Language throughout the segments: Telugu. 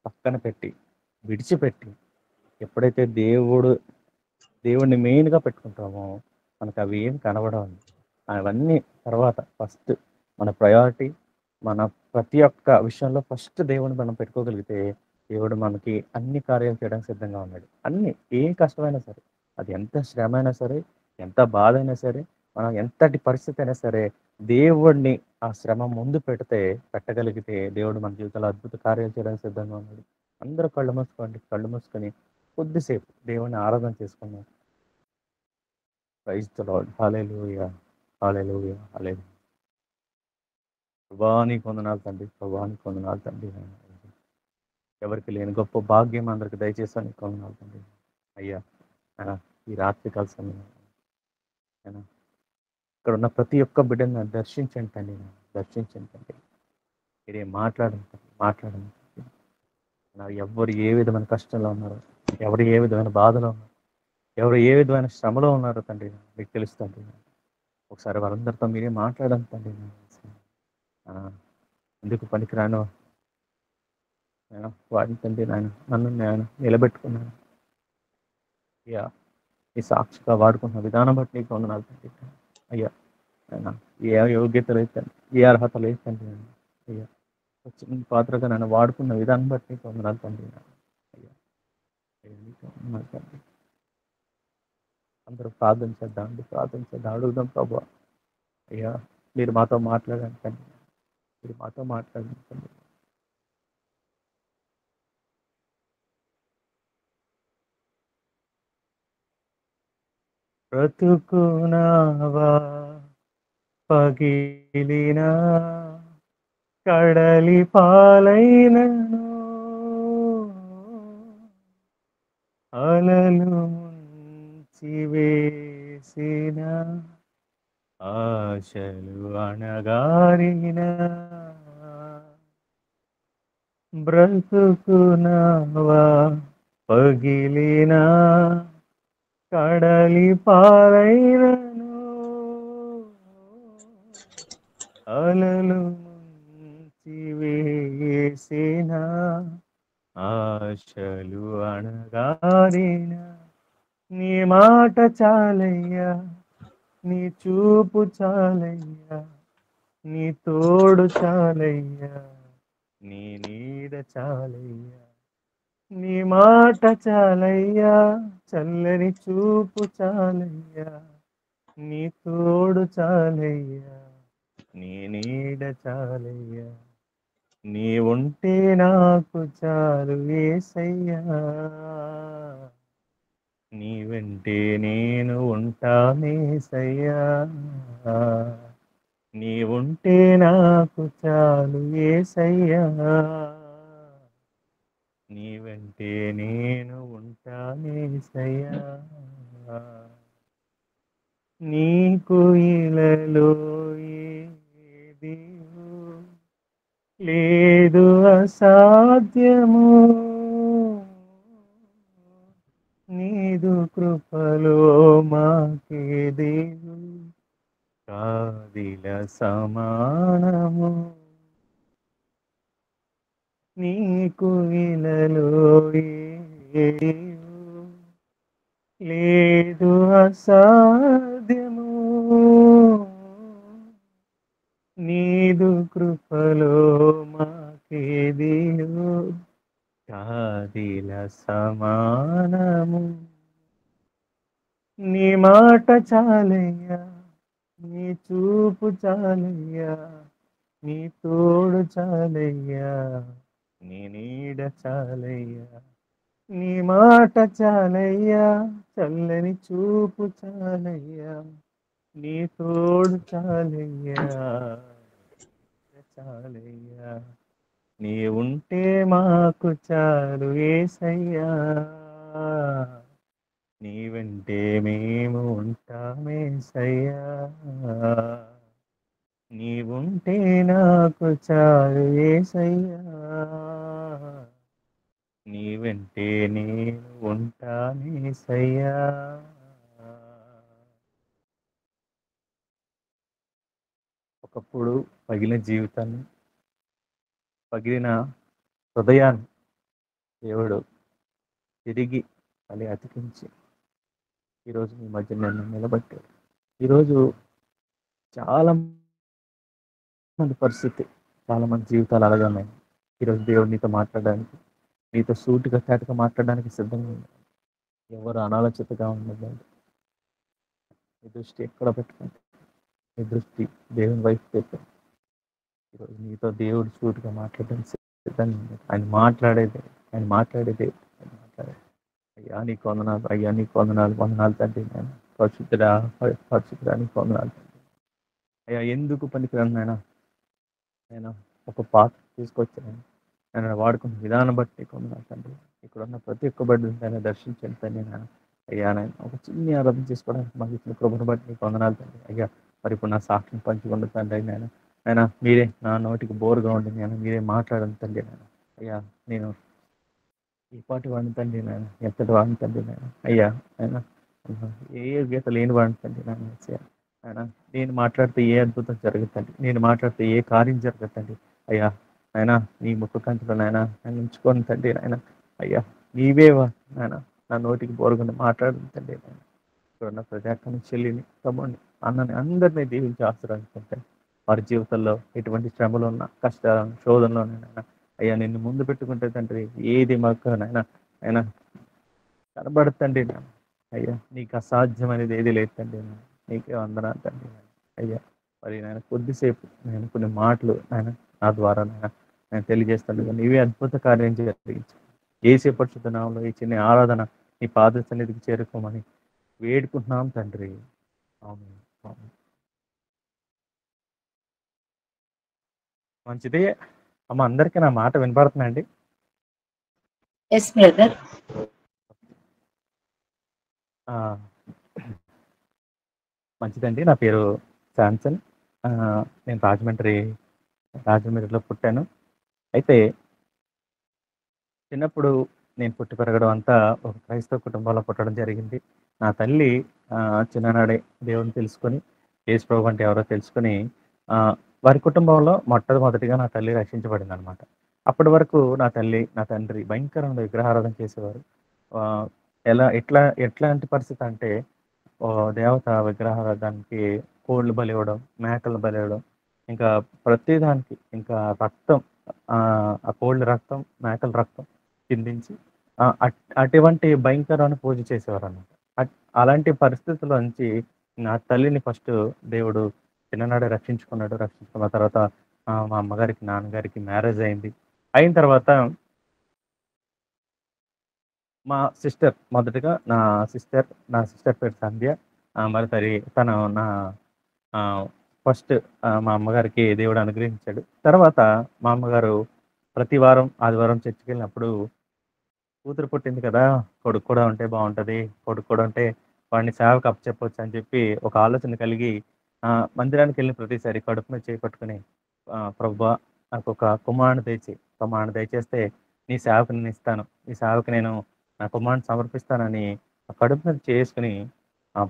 పక్కన పెట్టి, విడిచిపెట్టి, ఎప్పుడైతే దేవుడిని మెయిన్‌గా పెట్టుకుంటామో, మనకవి ఏమి కనబడవండి. అవన్నీ తర్వాత ఫస్ట్ మన ప్రయారిటీ మన ప్రతి ఒక్క విషయంలో ఫస్ట్ దేవుడిని మనం పెట్టుకోగలిగితే, దేవుడు మనకి అన్ని కార్యాలు చేయడానికి సిద్ధంగా ఉన్నాడు. అన్నీ ఏం కష్టమైనా సరే, అది ఎంత శ్రమైనా సరే, ఎంత బాధైనా సరే, మనం ఎంతటి పరిస్థితి అయినా సరే, దేవుడిని ఆ శ్రమ ముందు పెట్టగలిగితే దేవుడు మన జీవితంలో అద్భుత కార్యాలు చేయడానికి సిద్ధంగా ఉన్నాడు. అందరూ కళ్ళు మూసుకోండి. కళ్ళు మూసుకొని కొద్దిసేపు దేవుడిని ఆరాధన చేసుకుందాం. Praise the Lord. హల్లెలూయా! హల్లెలూయా! హల్లెలూయా! ప్రభువా నీకు వందనాలు తండ్రి. ప్రభువా నీకు వందనాలు తండ్రి. ఎవరికి లేని గొప్ప భాగ్యం అందరికి దయచేసి నీకు వందనాలు తండ్రి. అయ్యా నాయనా, ఈ రాత్రి కాల సమయంలో నాయనా, ఇక్కడ ఉన్న ప్రతి ఒక్క బిడ్డని నన్ను దర్శించండి తండ్రి. దర్శించండి తండ్రి. మీరే మాట్లాడండి తండ్రి. మాట్లాడండి తండ్రి. ఎవ్వరు ఏ విధమైన కష్టంలో ఉన్నారు, ఎవరు ఏ విధమైన బాధలో ఉన్నారు, ఎవరు ఏ విధమైన శ్రమలో ఉన్నారో తండ్రి మీకు తెలుసు తండ్రి. ఒకసారి వారందరితో మీరే మాట్లాడండి తండ్రి. ఆ, ఎందుకు పనికిరాను నేను వాడిని తండ్రి నన్ను నేను నిలబెట్టుకున్నాను. అయ్యా ఈ సాక్షిగా వాడుకున్న విధానం బట్టి నీకు వందనాలు తండ్రి. అయ్యా ఆయన ఏ యోగ్యత లేదు తండ్రి, ఏ అర్హత లేదు తండ్రి. అయ్యా చిన్న పాత్రగా నన్ను వాడుకున్న విధానం బట్టి నీకు వందనాలు తండ్రి. అయ్యా అయ్యా, నీకు వందనాలు తండ్రి. అందరూ ప్రార్థన చేద్దాం అండి, ప్రార్థన చేద్దాం, అడుగుదాం ప్రభు. అయ్యా మీరు మాతో మాట్లాడండి తండ్రి. మీరు మాతో మాట్లాడండి తండ్రి. బ్రతుకునావా పగిలినా కడలి పాలైనను అలలు ముంచి వేసిన ఆశలు అణగారిన బ్రతుకునావా పగిలినా కడలి పాలైనను అలలు ముంచి వేసిన ఆశలు అణగారిన నీ మాట చాలయ్యా, నీ చూపు చాలయ్యా, నీ తోడు చాలయ్యా, నీ నీడ చాలయ్యా. నీ మాట చాలయ్యా, చల్లని చూపు చాలయ్యా, నీ తోడు చాలయ్యా, నీ నీడ చాలయ్యా. నీ ఉంటే నాకు చాలు యేసయ్యా, నీ వెంటే నేను ఉంటానేసయ్యా. నీ ఉంటే నాకు చాలు యేసయ్యా, నీ వెంటే నేను ఉంటానేసయ్యా. నీకు ఇలలో ఏది లేదు అసాధ్యము, నీదు కృపలో మాకేదేవు కాదిల సమానము. నీకు ఇలలో ఏది లేదు అసాధ్యము, నీదు కృపలో మాకేదియు కాదిల సమానము. నీ మాట చాలయ్యా, నీ చూపు చాలయ్యా, నీ తోడు చాలయ్యా, నీ నీడ చాలయ్యా. నీ మాట చాలయ్యా, చల్లని చూపు చాలయ్యా, నీ తోడు చాలయ్యా, చాలయ్యా. నీ ఉంటే మాకు చాలు యేసయ్యా, నీ వెంటే మేము ఉంటామేసయ్యా. నీ ఉంటే నాకు చాలు యేసయ్యా, నీ వెంటే నేను ఉంటానేసయ్యా. ఒకప్పుడు పగిలిన జీవితాన్ని, పగిలిన హృదయాన్ని దేవుడు తిరిగి మళ్ళీ అతికించి ఈరోజు మీ మధ్య నన్ను నిలబెట్టాడు. ఈరోజు చాలా మంది పరిస్థితి, చాలా మంది జీవితాలు అలాగే ఉన్నాయి. ఈరోజు దేవుడు నీతో మాట్లాడడానికి, నీతో సూటిగా చాటుగా మాట్లాడడానికి సిద్ధంగా ఉంది. ఎవరు అనాలోచితగా ఉండదండి. నీ దృష్టి ఎక్కడ పెట్టుకోండి, నీ దృష్టి దేవుని వైపు పెట్టండి. ఈరోజు నీతో దేవుడు సూటిగా మాట్లాడడానికి సిద్ధంగా ఉన్నాడు. ఆయన మాట్లాడేదే అయ్యా నీకు వందనాలు, అయ్యా నీకు వందనాలు, వందనాలు తండ్రి. నేను పరిశుద్ధుడా, పరిశుద్ధుడా నీకు వందనాలు తండ్రి. అయ్యా ఎందుకు పనికిరాను నాయన, నేను ఒక పాత్ర తీసుకొచ్చాను, నేను వాడుకున్న విధానం బట్టి కొందరు తండ్రి. ఇక్కడ ఉన్న ప్రతి ఒక్క బిడ్డను దర్శించండి తండ్రి. నేను అయ్యా నేను ఒక చిన్ని ఆరాధన చేసుకోవడానికి మాకు ఇచ్చిన కృపను బట్టి నీకు వందనాలు తండ్రి. అయ్యా మరి ఇప్పుడు నా సాక్షిని పంచుకుంటూ తండ్రి. నేను మీరే నా నోటికి బోరుగా ఉండి నేను మీరే మాట్లాడండి తండ్రి. అయ్యా నేను ఈ పాటి వాడిని తండ్రి, నేను ఎంతటి వాడిని తండ్రి. అయ్యా ఆయన ఏ యోగ్యత లేని వాడిని తండ్రి. ఆయన నేను మాట్లాడితే ఏ అద్భుతం జరుగుతుంది, నేను మాట్లాడితే ఏ కార్యం జరుగుతుంది. అయ్యా ఆయన నీ ముఖ కంటిలో నేను ఉంచుకొని తండ్రి. అయ్యా నీవే నాయన నా నోటికి బోరుగుండి మాట్లాడుతుంది. ఇక్కడున్న ప్రజాకని చెల్లిని, తమ్ముడిని, అన్నని అందరినీ దీవించి ఆశీర్వదించండి. వారి జీవితంలో ఎటువంటి శ్రమలు ఉన్నా, కష్టాలను, శోధనలోనైనా అయ్యా నిన్ను ముందు పెట్టుకుంటే తండ్రి ఏది మాకు ఆయన కనబడుతండి. అయ్యా నీకు అసాధ్యం అనేది ఏది లేదు తండ్రి. నీకే వందనాలు తండ్రి. అయ్యా మరి నేను కొద్దిసేపు నేను కొన్ని మాటలు నా ద్వారా నేను తెలియజేస్తాను. నీవే అద్భుత కార్యం జరిగించు. ఏసే పరిశుద్ధ నామములో ఈ చిన్న ఆరాధన నీ పాద సన్నిధికి చేరుకోమని వేడుకుంటున్నాం తండ్రి. ఆమేన్. ఆమేన్. మంచిది అమ్మ, అందరికీ నా మాట వినపడుతుందండి? Yes brother. మంచిదండి. నా పేరు శాంసన్. నేను రాజమండ్రిలో పుట్టాను. అయితే చిన్నప్పుడు నేను పుట్టి పెరగడం అంతా ఒక క్రైస్తవ కుటుంబంలో పుట్టడం జరిగింది. నా తల్లి చిన్ననాడే దేవుని తెలుసుకొని, యేసు ప్రభు అంటే ఎవరో తెలుసుకొని, వారి కుటుంబంలో మొట్టమొదటిగా నా తల్లి రక్షించబడింది అనమాట. అప్పటి వరకు నా తల్లి, నా తండ్రి భయంకరంగా విగ్రహారాధన చేసేవారు. ఎట్లాంటి పరిస్థితి అంటే దేవత విగ్రహారాధనకి కోళ్ళు బలివ్వడం, మేకలు బలివ్వడం, ఇంకా ప్రతిదానికి ఇంకా రక్తం, ఆ కోళ్ళ రక్తం, మేకల రక్తం చిందించి అటువంటి భయంకరమైన పూజ చేసేవారు అన్నమాట. అలాంటి పరిస్థితుల్లో నుంచి నా తల్లిని ఫస్ట్ దేవుడు చిన్ననాడే రక్షించుకున్న తర్వాత మా అమ్మగారికి, నాన్నగారికి మ్యారేజ్ అయింది. అయిన తర్వాత మా సిస్టర్, మొదటగా నా సిస్టర్ పేరు సంధ్య. మరి తను ఫస్ట్ మా అమ్మగారికి దేవుడు అనుగ్రహించాడు. తర్వాత మా అమ్మగారు ప్రతి వారం ఆదివారం చర్చికి వెళ్ళినప్పుడు కూతురు పుట్టింది కదా, కొడుకు కూడా ఉంటే బాగుంటుంది, కొడుకు కూడా ఉంటే వాడిని సేవకు అప్పచెప్పొచ్చు అని చెప్పి ఒక ఆలోచన కలిగి మందిరానికి వెళ్ళిన ప్రతిసారి కడుపు మీద చేపట్టుకుని, ప్రభువా నాకు ఒక కుమారుని దయచేస్తే నీ సేవకు నేను ఇస్తాను, నీ సేవకు నేను నా కుమారుని సమర్పిస్తానని కడుపు మీద చేసుకుని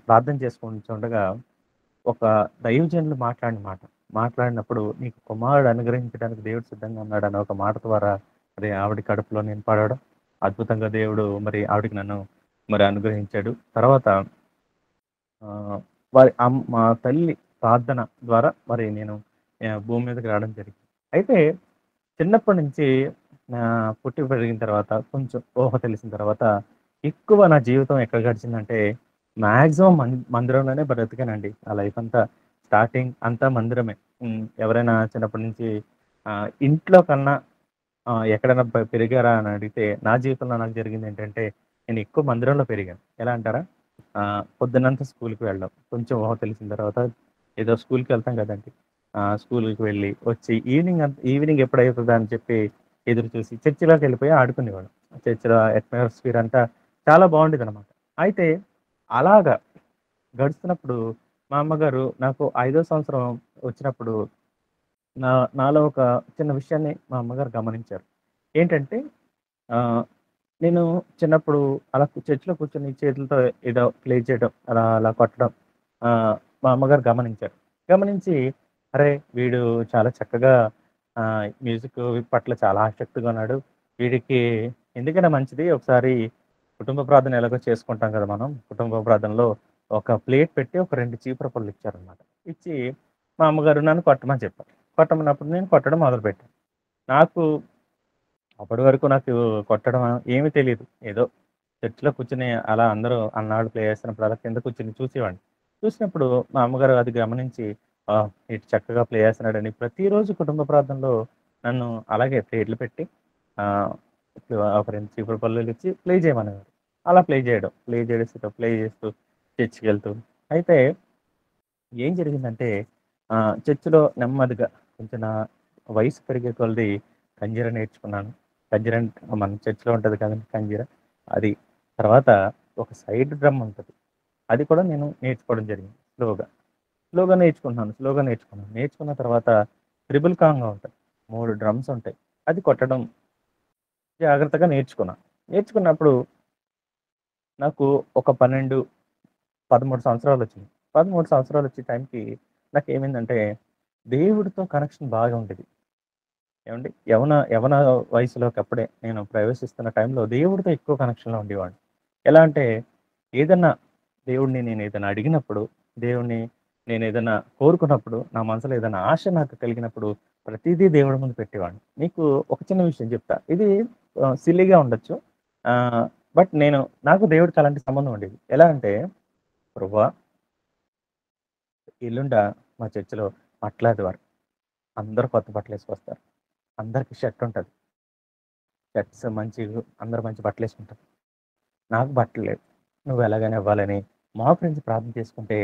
ప్రార్థన చేసుకుంటుండగా ఒక దైవజనులు మాట్లాడినప్పుడు నీకు కుమారుడు అనుగ్రహించడానికి దేవుడు సిద్ధంగా ఉన్నాడు అన్న ఒక మాట ద్వారా మరి ఆవిడ కడుపులో నేను పడడం అద్భుతంగా దేవుడు మరి ఆవిడకి నన్ను మరి అనుగ్రహించాడు. తర్వాత మా తల్లి ప్రార్థన ద్వారా మరి నేను భూమి మీదకి రావడం జరిగింది. అయితే చిన్నప్పటి నుంచి పుట్టి పెరిగిన తర్వాత కొంచెం ఊహ తెలిసిన తర్వాత ఎక్కువ నా జీవితం ఎక్కడ గడిచిందంటే మ్యాక్సిమం మందిరంలోనే బ్రతికానండి. ఆ లైఫ్ అంతా స్టార్టింగ్ అంతా మందిరమే. ఎవరైనా చిన్నప్పటి నుంచి ఇంట్లో కన్నా ఎక్కడైనా పెరిగారా అని అడిగితే నా జీవితంలో నాకు జరిగింది ఏంటంటే నేను ఎక్కువ మందిరంలో పెరిగాను. ఎలా అంటారా, పొద్దున్నంతా స్కూల్కి వెళ్ళడం, కొంచెం ఊహ తెలిసిన తర్వాత ఏదో స్కూల్కి వెళ్తాం కదండి, స్కూల్కి వెళ్ళి వచ్చి ఈవినింగ్ ఎప్పుడైతుందా అని చెప్పి ఎదురు చూసి చర్చిలోకి వెళ్ళిపోయి ఆడుకునేవాడు. చర్చిలో అట్మాస్ఫియర్ అంతా చాలా బాగుండేది అనమాట. అయితే అలాగా గడుస్తున్నప్పుడు మా అమ్మగారు నాకు 5వ సంవత్సరం వచ్చినప్పుడు నాలో ఒక చిన్న విషయాన్ని మా అమ్మగారు గమనించారు. ఏంటంటే నేను చిన్నప్పుడు అలా చర్చిలో కూర్చొని చేతులతో ఏదో ప్లే చేయడం, అలా కొట్టడం మా అమ్మగారు గమనించారు. గమనించి అరే వీడు చాలా చక్కగా మ్యూజిక్ పట్ల చాలా ఆసక్తిగా ఉన్నాడు, వీడికి ఎందుకైనా మంచిది ఒకసారి కుటుంబ ప్రార్థన ఎలాగో చేసుకుంటాం కదా మనం. కుటుంబ ప్రార్థనలో ఒక ప్లేట్ పెట్టి ఒక 2 చీపుర పుల్లలు ఇచ్చారనమాట. ఇచ్చి మా అమ్మగారు నన్ను కొట్టమని చెప్పారు. కొట్టమన్నప్పుడు నేను కొట్టడం మొదలుపెట్టాను. నాకు అప్పటి వరకు నాకు కొట్టడం ఏమీ తెలీదు. ఏదో చర్చ్‌లో కూర్చొని అలా అందరూ అన్నాడు ప్లే చేస్తున్నప్పుడు అలా కింద కూర్చొని చూసేవాడిని. చూసినప్పుడు మా అమ్మగారు అది గమనించి ఇటు చక్కగా ప్లే చేస్తున్నాడని ప్రతిరోజు కుటుంబ ప్రార్థనలో నన్ను అలాగే ప్లేట్లు పెట్టి ఆహ్, ఒక 2 చీపురు పుల్లలు ఇచ్చి ప్లే చేయమనేవారు. అలా ప్లే చేయడం. ప్లే చేస్తూ చర్చ్‌కెళ్తూ అయితే ఏం జరిగిందంటే చర్చ్‌లో నెమ్మదిగా కొంచెం నా వయసు పెరిగే కొలది కంజీర నేర్చుకున్నాను. కంజీర మన చర్చ్‌లో ఉంటది కదండీ కంజీర. అది. తర్వాత ఒక సైడ్ డ్రమ్ ఉంటది. అది కూడా నేను నేర్చుకోవడం జరిగింది స్లోగా. స్లోగా నేర్చుకున్నాను. నేర్చుకున్న తర్వాత త్రిబుల్ కాంగా ఉంటది. 3 డ్రమ్స్ ఉంటాయి. అది కొట్టడం జాగ్రత్తగా నేర్చుకున్నాను. నేర్చుకున్నప్పుడు నాకు ఒక 12, 13 సంవత్సరాలొచ్చినియి. 13 సంవత్సరాలొచ్చే టైంకి నాకేమైందంటే, దేవుడితో కనెక్షన్ బాగా ఉండేది. ఏవండీ యవ్వన యవ్వన వయసులోకప్పుడే నేను ప్రవేశిస్తున్న టైంలో దేవుడితో ఎక్కువ కనెక్షన్‌లో ఉండేవాడిని. ఎలా అంటే, ఏదన్నా దేవుడిని నేనేదైనా అడిగినప్పుడు, దేవుడిని నేనేదైనా కోరుకున్నప్పుడు, నా మనసులో ఏదైనా ఆశ నాకు కలిగినప్పుడు, ప్రతీదీ దేవుడి ముందు పెట్టేవాడిని. మీకు ఒక చిన్న విషయం చెప్తా. ఇది సిల్లీగా ఉండొచ్చు. ఆహ్, బట్ నాకు దేవుడికి అలాంటి సంబంధం ఉండేది. ఎలా అంటే, ప్రభువా ఎల్లుండ మా చర్చిలో బట్టలాదివారం. అందరూ కొత్త బట్టలేసుకొస్తారు. అందరికి షర్ట్ ఉంటది. షర్ట్స్ అందరూ మంచి బట్టలేసుకుంటారు. నాకు బట్టలు లేవు. నువ్వు ఎలాగైనా ఇవ్వాలని మా ఫ్రెండ్స్ ప్రార్థన చేసుకుంటే,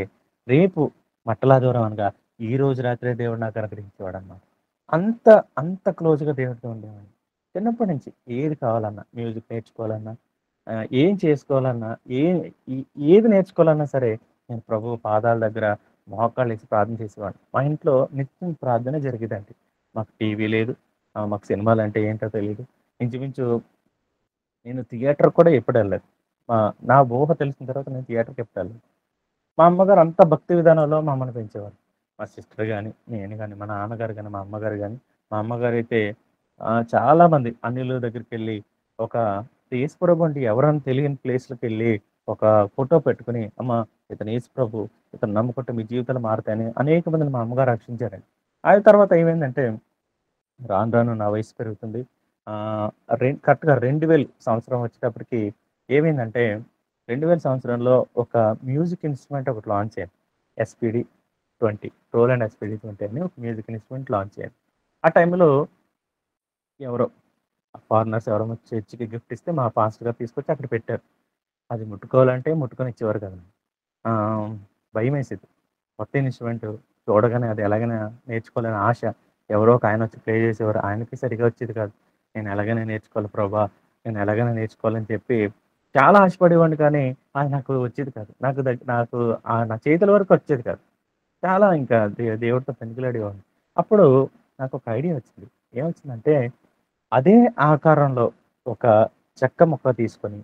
రేపు బట్టలాదివారం అనగా ఈ రోజు రాత్రే దేవుడు నాకు అనుగ్రహించేవాడన్నమాట. అంత, అంత క్లోజ్‌గా దేవుడితో ఉండేవాడిని. చిన్నప్పటి నుంచి ఏది కావాలన్నా, మ్యూజిక్ నేర్చుకోవాలన్నా, ఏం చేసుకోవాలన్నా, ఏ ఈ ఏది నేర్చుకోవాలన్నా సరే, నేను ప్రభువు పాదాల దగ్గర మోకాళ్ళేసి ప్రార్థన చేసేవాడిని. మా ఇంట్లో నిత్యం ప్రార్థనే జరిగేదండి. మాకు టీవీ లేదు. మాకు సినిమాలంటే ఏంటో తెలీదు. ఇంచుమించు నేను థియేటర్ కూడా ఎప్పుడెళ్ళలేదు. మా నా ఊహ తెలిసిన తర్వాత నేను థియేటర్‌కి ఎప్పుడెళ్ళలేదు. మా అమ్మగారు అంత భక్తి విధానంలో మమ్మల్ని పెంచేవారు. మా సిస్టర్ గాని, నేను గాని, మా నాన్నగారు గాని, మా అమ్మగారు గాని, మా అమ్మగారైతే చాలామంది అన్యుల దగ్గరికెళ్ళి ఒక యేసుప్రభు అంటే ఎవరని తెలియని ప్లేస్‌లకెళ్ళి ఒక ఫోటో పెట్టుకొని, అమ్మ ఇతను యేసుప్రభు, ఇతను నమ్ముకుంటే మీ జీవితాలు మారుతాయని అనేక మందిని మా అమ్మగారు రక్షించారండి. ఆ తర్వాత ఏమైందంటే రాను రాను నా వయసు పెరుగుతుంది. ఆహ్, కరెక్ట్‌గా 2000 సంవత్సరం వచ్చేటప్పటికి ఏమైందంటే, 2000 సంవత్సరంలో ఒక మ్యూజిక్ ఇన్‌స్ట్రుమెంట్ ఒకటి లాంచ్ అయింది. ఎస్‌పీడీ 20 రోలాండ్ ఎస్‌పీడీ 20 అని ఒక మ్యూజిక్ ఇన్‌స్ట్రుమెంట్ లాంచ్ అయింది. ఆ టైంలో ఎవరో ఫారినర్స్ ఎవరో వచ్చి చర్చ్‌కి గిఫ్ట్ ఇస్తే మా పాస్టర్ గారు తీసుకొచ్చి అక్కడ పెట్టారు. అది ముట్టుకోవాలంటే ముట్టుకొనిచ్చేవారు కాదండి. ఆహ్, భయమేసేది. కొత్త ఇన్‌స్ట్రుమెంట్ చూడగానే అది ఎలాగైనా నేర్చుకోవాలని ఆశ. ఎవరో ఒక ఆయనొచ్చి ప్లే చేసేవారు. ఆయనకి సరిగ్గా వచ్చేది కాదు. నేను ఎలాగైనా నేర్చుకోవాలి ప్రభా! నేను ఎలాగైనా నేర్చుకోవాలని చెప్పి చాలా ఆశపడేవాడిని కానీ, అది నాకు వచ్చేది కాదు. నాకు నా చేతుల వరకు వచ్చేది కాదు. చాలా ఇంకా దేవుడితో పెనుగులాడేవాడిని. అప్పుడు నాకొక ఐడియా వచ్చింది. ఏమొచ్చిందంటే, అదే ఆకారంలో ఒక చెక్క ముక్క తీసుకొని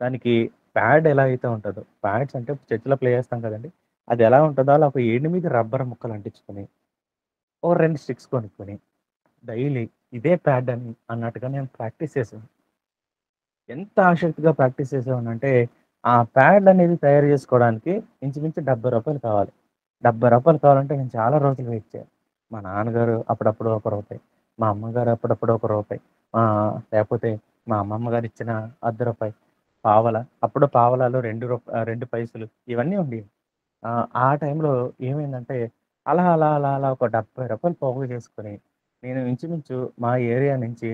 దానికి ప్యాడ్ ఎలా అయితే ఉంటదో, ప్యాడ్స్ అంటే చర్చ్‌లో ప్లే చేస్తాం కదండీ! అది ఎలా ఉంటదో అలా ఒక 8 రబ్బర్ ముక్కలు అంటించుకొని, ఓ 2 స్టిక్స్ కొనుక్కొని, డైలీ ఇదే ప్యాడ్ అన్నట్టుగా నేను ప్రాక్టీస్ చేశాను. ఎంత ఆసక్తిగా ప్రాక్టీస్ చేసేవాడినంటే, ఆ ప్యాడ్ అనేది తయారు చేసుకోవడానికి ఇంచుమించు రూ. 70 కావాలి. రూ. 70 కావాలంటే నేను చాలా రోజులు వెయిట్ చేయాలి. మా నాన్నగారు అప్పుడప్పుడు ఒక రూపాయి, మా అమ్మగారు అప్పుడప్పుడు ఒక రూపాయి, లేకపోతే మా అమ్మమ్మ గారు ఇచ్చిన రూ. 1 పావలా, అప్పుడు పావలాలో 2 పైసలు ఇవన్నీ ఉండేవి. ఆ టైంలో ఏమైందంటే అలా ఒక రూ. 70 పోగు చేసుకొని, నేను ఇంచుమించు మా ఏరియా నుంచి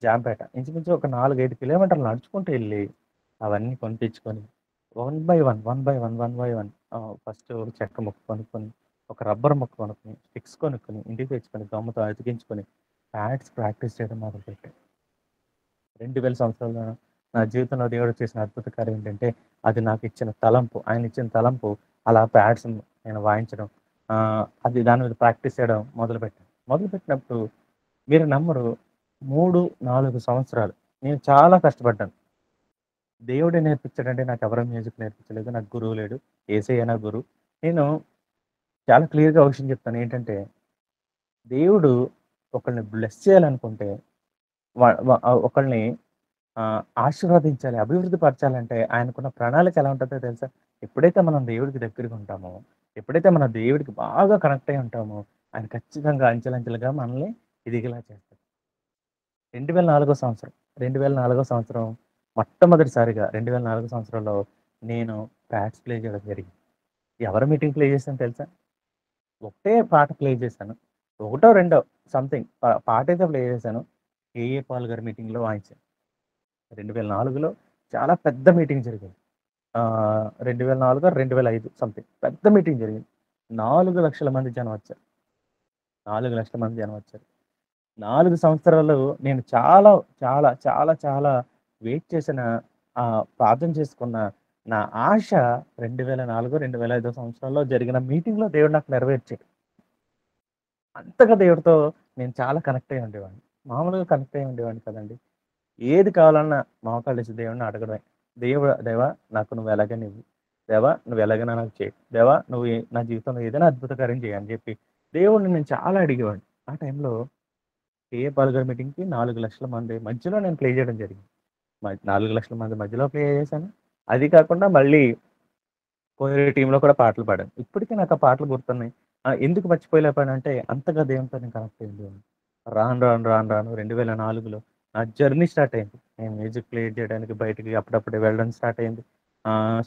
జాంపేట ఇంచుమించు ఒక 4, 5 కిలోమీటర్లు నడుచుకుంటూ ఎళ్లి, అవన్నీ కొనిపించుకొని, వన్ బై వన్ ఫస్ట్ ఒక చెక్క ముక్క కొనుక్కొని, ఒక రబ్బర్ ముక్క కొనుక్కొని, స్టిక్స్ కొనుక్కొని, ఇంటికి తెచ్చుకొని, గమ్ముతో అతికించుకొని, ప్యాడ్స్ ప్రాక్టీస్ చేయడం మొదలుపెట్టాను. 2000 సంవత్సరాల నా జీవితంలో దేవుడు చేసిన అద్భుత కార్యం ఏంటంటే, అది నాకిచ్చిన తలంపు. ఆయనిచ్చిన తలంపు అలా ప్యాడ్స్ నేను వాయించడం. అది దాని మీద ప్రాక్టీస్ చేయడం మొదలుపెట్టాను. మొదలుపెట్టినప్పుడు మీరు నమ్మరు 3, 4 సంవత్సరాలు నేను చాలా కష్టపడ్డాను. దేవుడే నేర్పించాడంటే నాకెవరు మ్యూజిక్ నేర్పించలేదు. నాకు గురువు లేడు. యేసయ్య నా గురువు. నేను చాలా క్లియర్‌గా ఒక విషయం చెప్తాను. ఏంటంటే, దేవుడు ఒకళ్ళని బ్లెస్ చేయాలనుకుంటే ఒకళ్ళని ఆశీర్వదించాలి, అభివృద్ధి పరచాలంటే ఆయనకున్న ప్రణాళిక ఎలా ఉంటుందో తెలుసా? ఎప్పుడైతే మనం దేవుడికి దగ్గరగా ఉంటామో, ఎప్పుడైతే మన దేవుడికి బాగా కనెక్ట్ అయ్యి ఉంటామో, ఆయన ఖచ్చితంగా అంచెలంచెలుగా మనల్ని ఎదిగేలా చేస్తాడు. 2004 సంవత్సరం 2004 సంవత్సరం మొట్టమొదటిసారిగా 2004 సంవత్సరంలో నేను ప్యాడ్స్ ప్లే చేయడం జరిగింది. ఎవరి మీటింగ్ ప్లే చేశానో తెలుసా? ఒకటే పాట ప్లే చేశాను. ఒకటో, రెండో సంథింగ్ పాటైతే ప్లే చేశాను. కేఏ పాల్ గారి మీటింగ్‌లో వాయించాను. 2004లో చాలా పెద్ద మీటింగ్ జరిగింది. 2004, 2005 సంథింగ్ పెద్ద మీటింగ్ జరిగింది. 4,00,000 మంది జనం వచ్చారు. 4,00,000 మంది జనం వచ్చారు. 4 సంవత్సరాలు నేను చాలా, చాలా, చాలా, చాలా వెయిట్ చేసిన, ప్రార్థన చేసుకున్న నా ఆశ 2004, 2005 సంవత్సరాల్లో జరిగిన మీటింగ్‌లో దేవుడు నాకు నెరవేర్చాడు. అంతగా దేవుడితో నేను చాలా కనెక్ట్ అయ్యి ఉండేవాడిని. మామూలుగా కనెక్ట్ అయ్యి ఉండేవాడిని కాదండి. ఏది కావాలన్నా మోకాళ్ళేసి దేవుడిని అడగడమే. దేవా నాకు నువ్వు ఎలాగైనా ఇవ్వు. దేవా నువ్వు ఎలాగైనా నాకు చేయి. దేవా నువ్వు నా జీవితంలో ఏదైనా అద్భుత కార్యం చేయి అని చెప్పి దేవుడిని నేను చాలా అడిగేవాడిని. ఆ టైంలో కేఏ పాల్ గారి మీటింగ్‌కి 4,00,000 మంది మధ్యలో నేను ప్లే చేయడం జరిగింది. 4,00,000 మంది మధ్యలో ప్లే చేశాను. అది కాకుండా మళ్ళీ కోయర్ టీమ్‌లో కూడా పాటలు పాడాను. ఇప్పటికి నాకు ఆ పాటలు గుర్తున్నాయి. ఎందుకు మర్చిపోలేకపోయానంటే అంతగా దేవునితో నేను కనెక్ట్ అయ్యి ఉండేవాడిని. రాను 2004లో నా జర్నీ స్టార్ట్ అయింది. నేను మ్యూజిక్ ప్లే చేయడానికి బయటికి అప్పుడప్పుడే వెళ్ళడం స్టార్ట్ అయింది.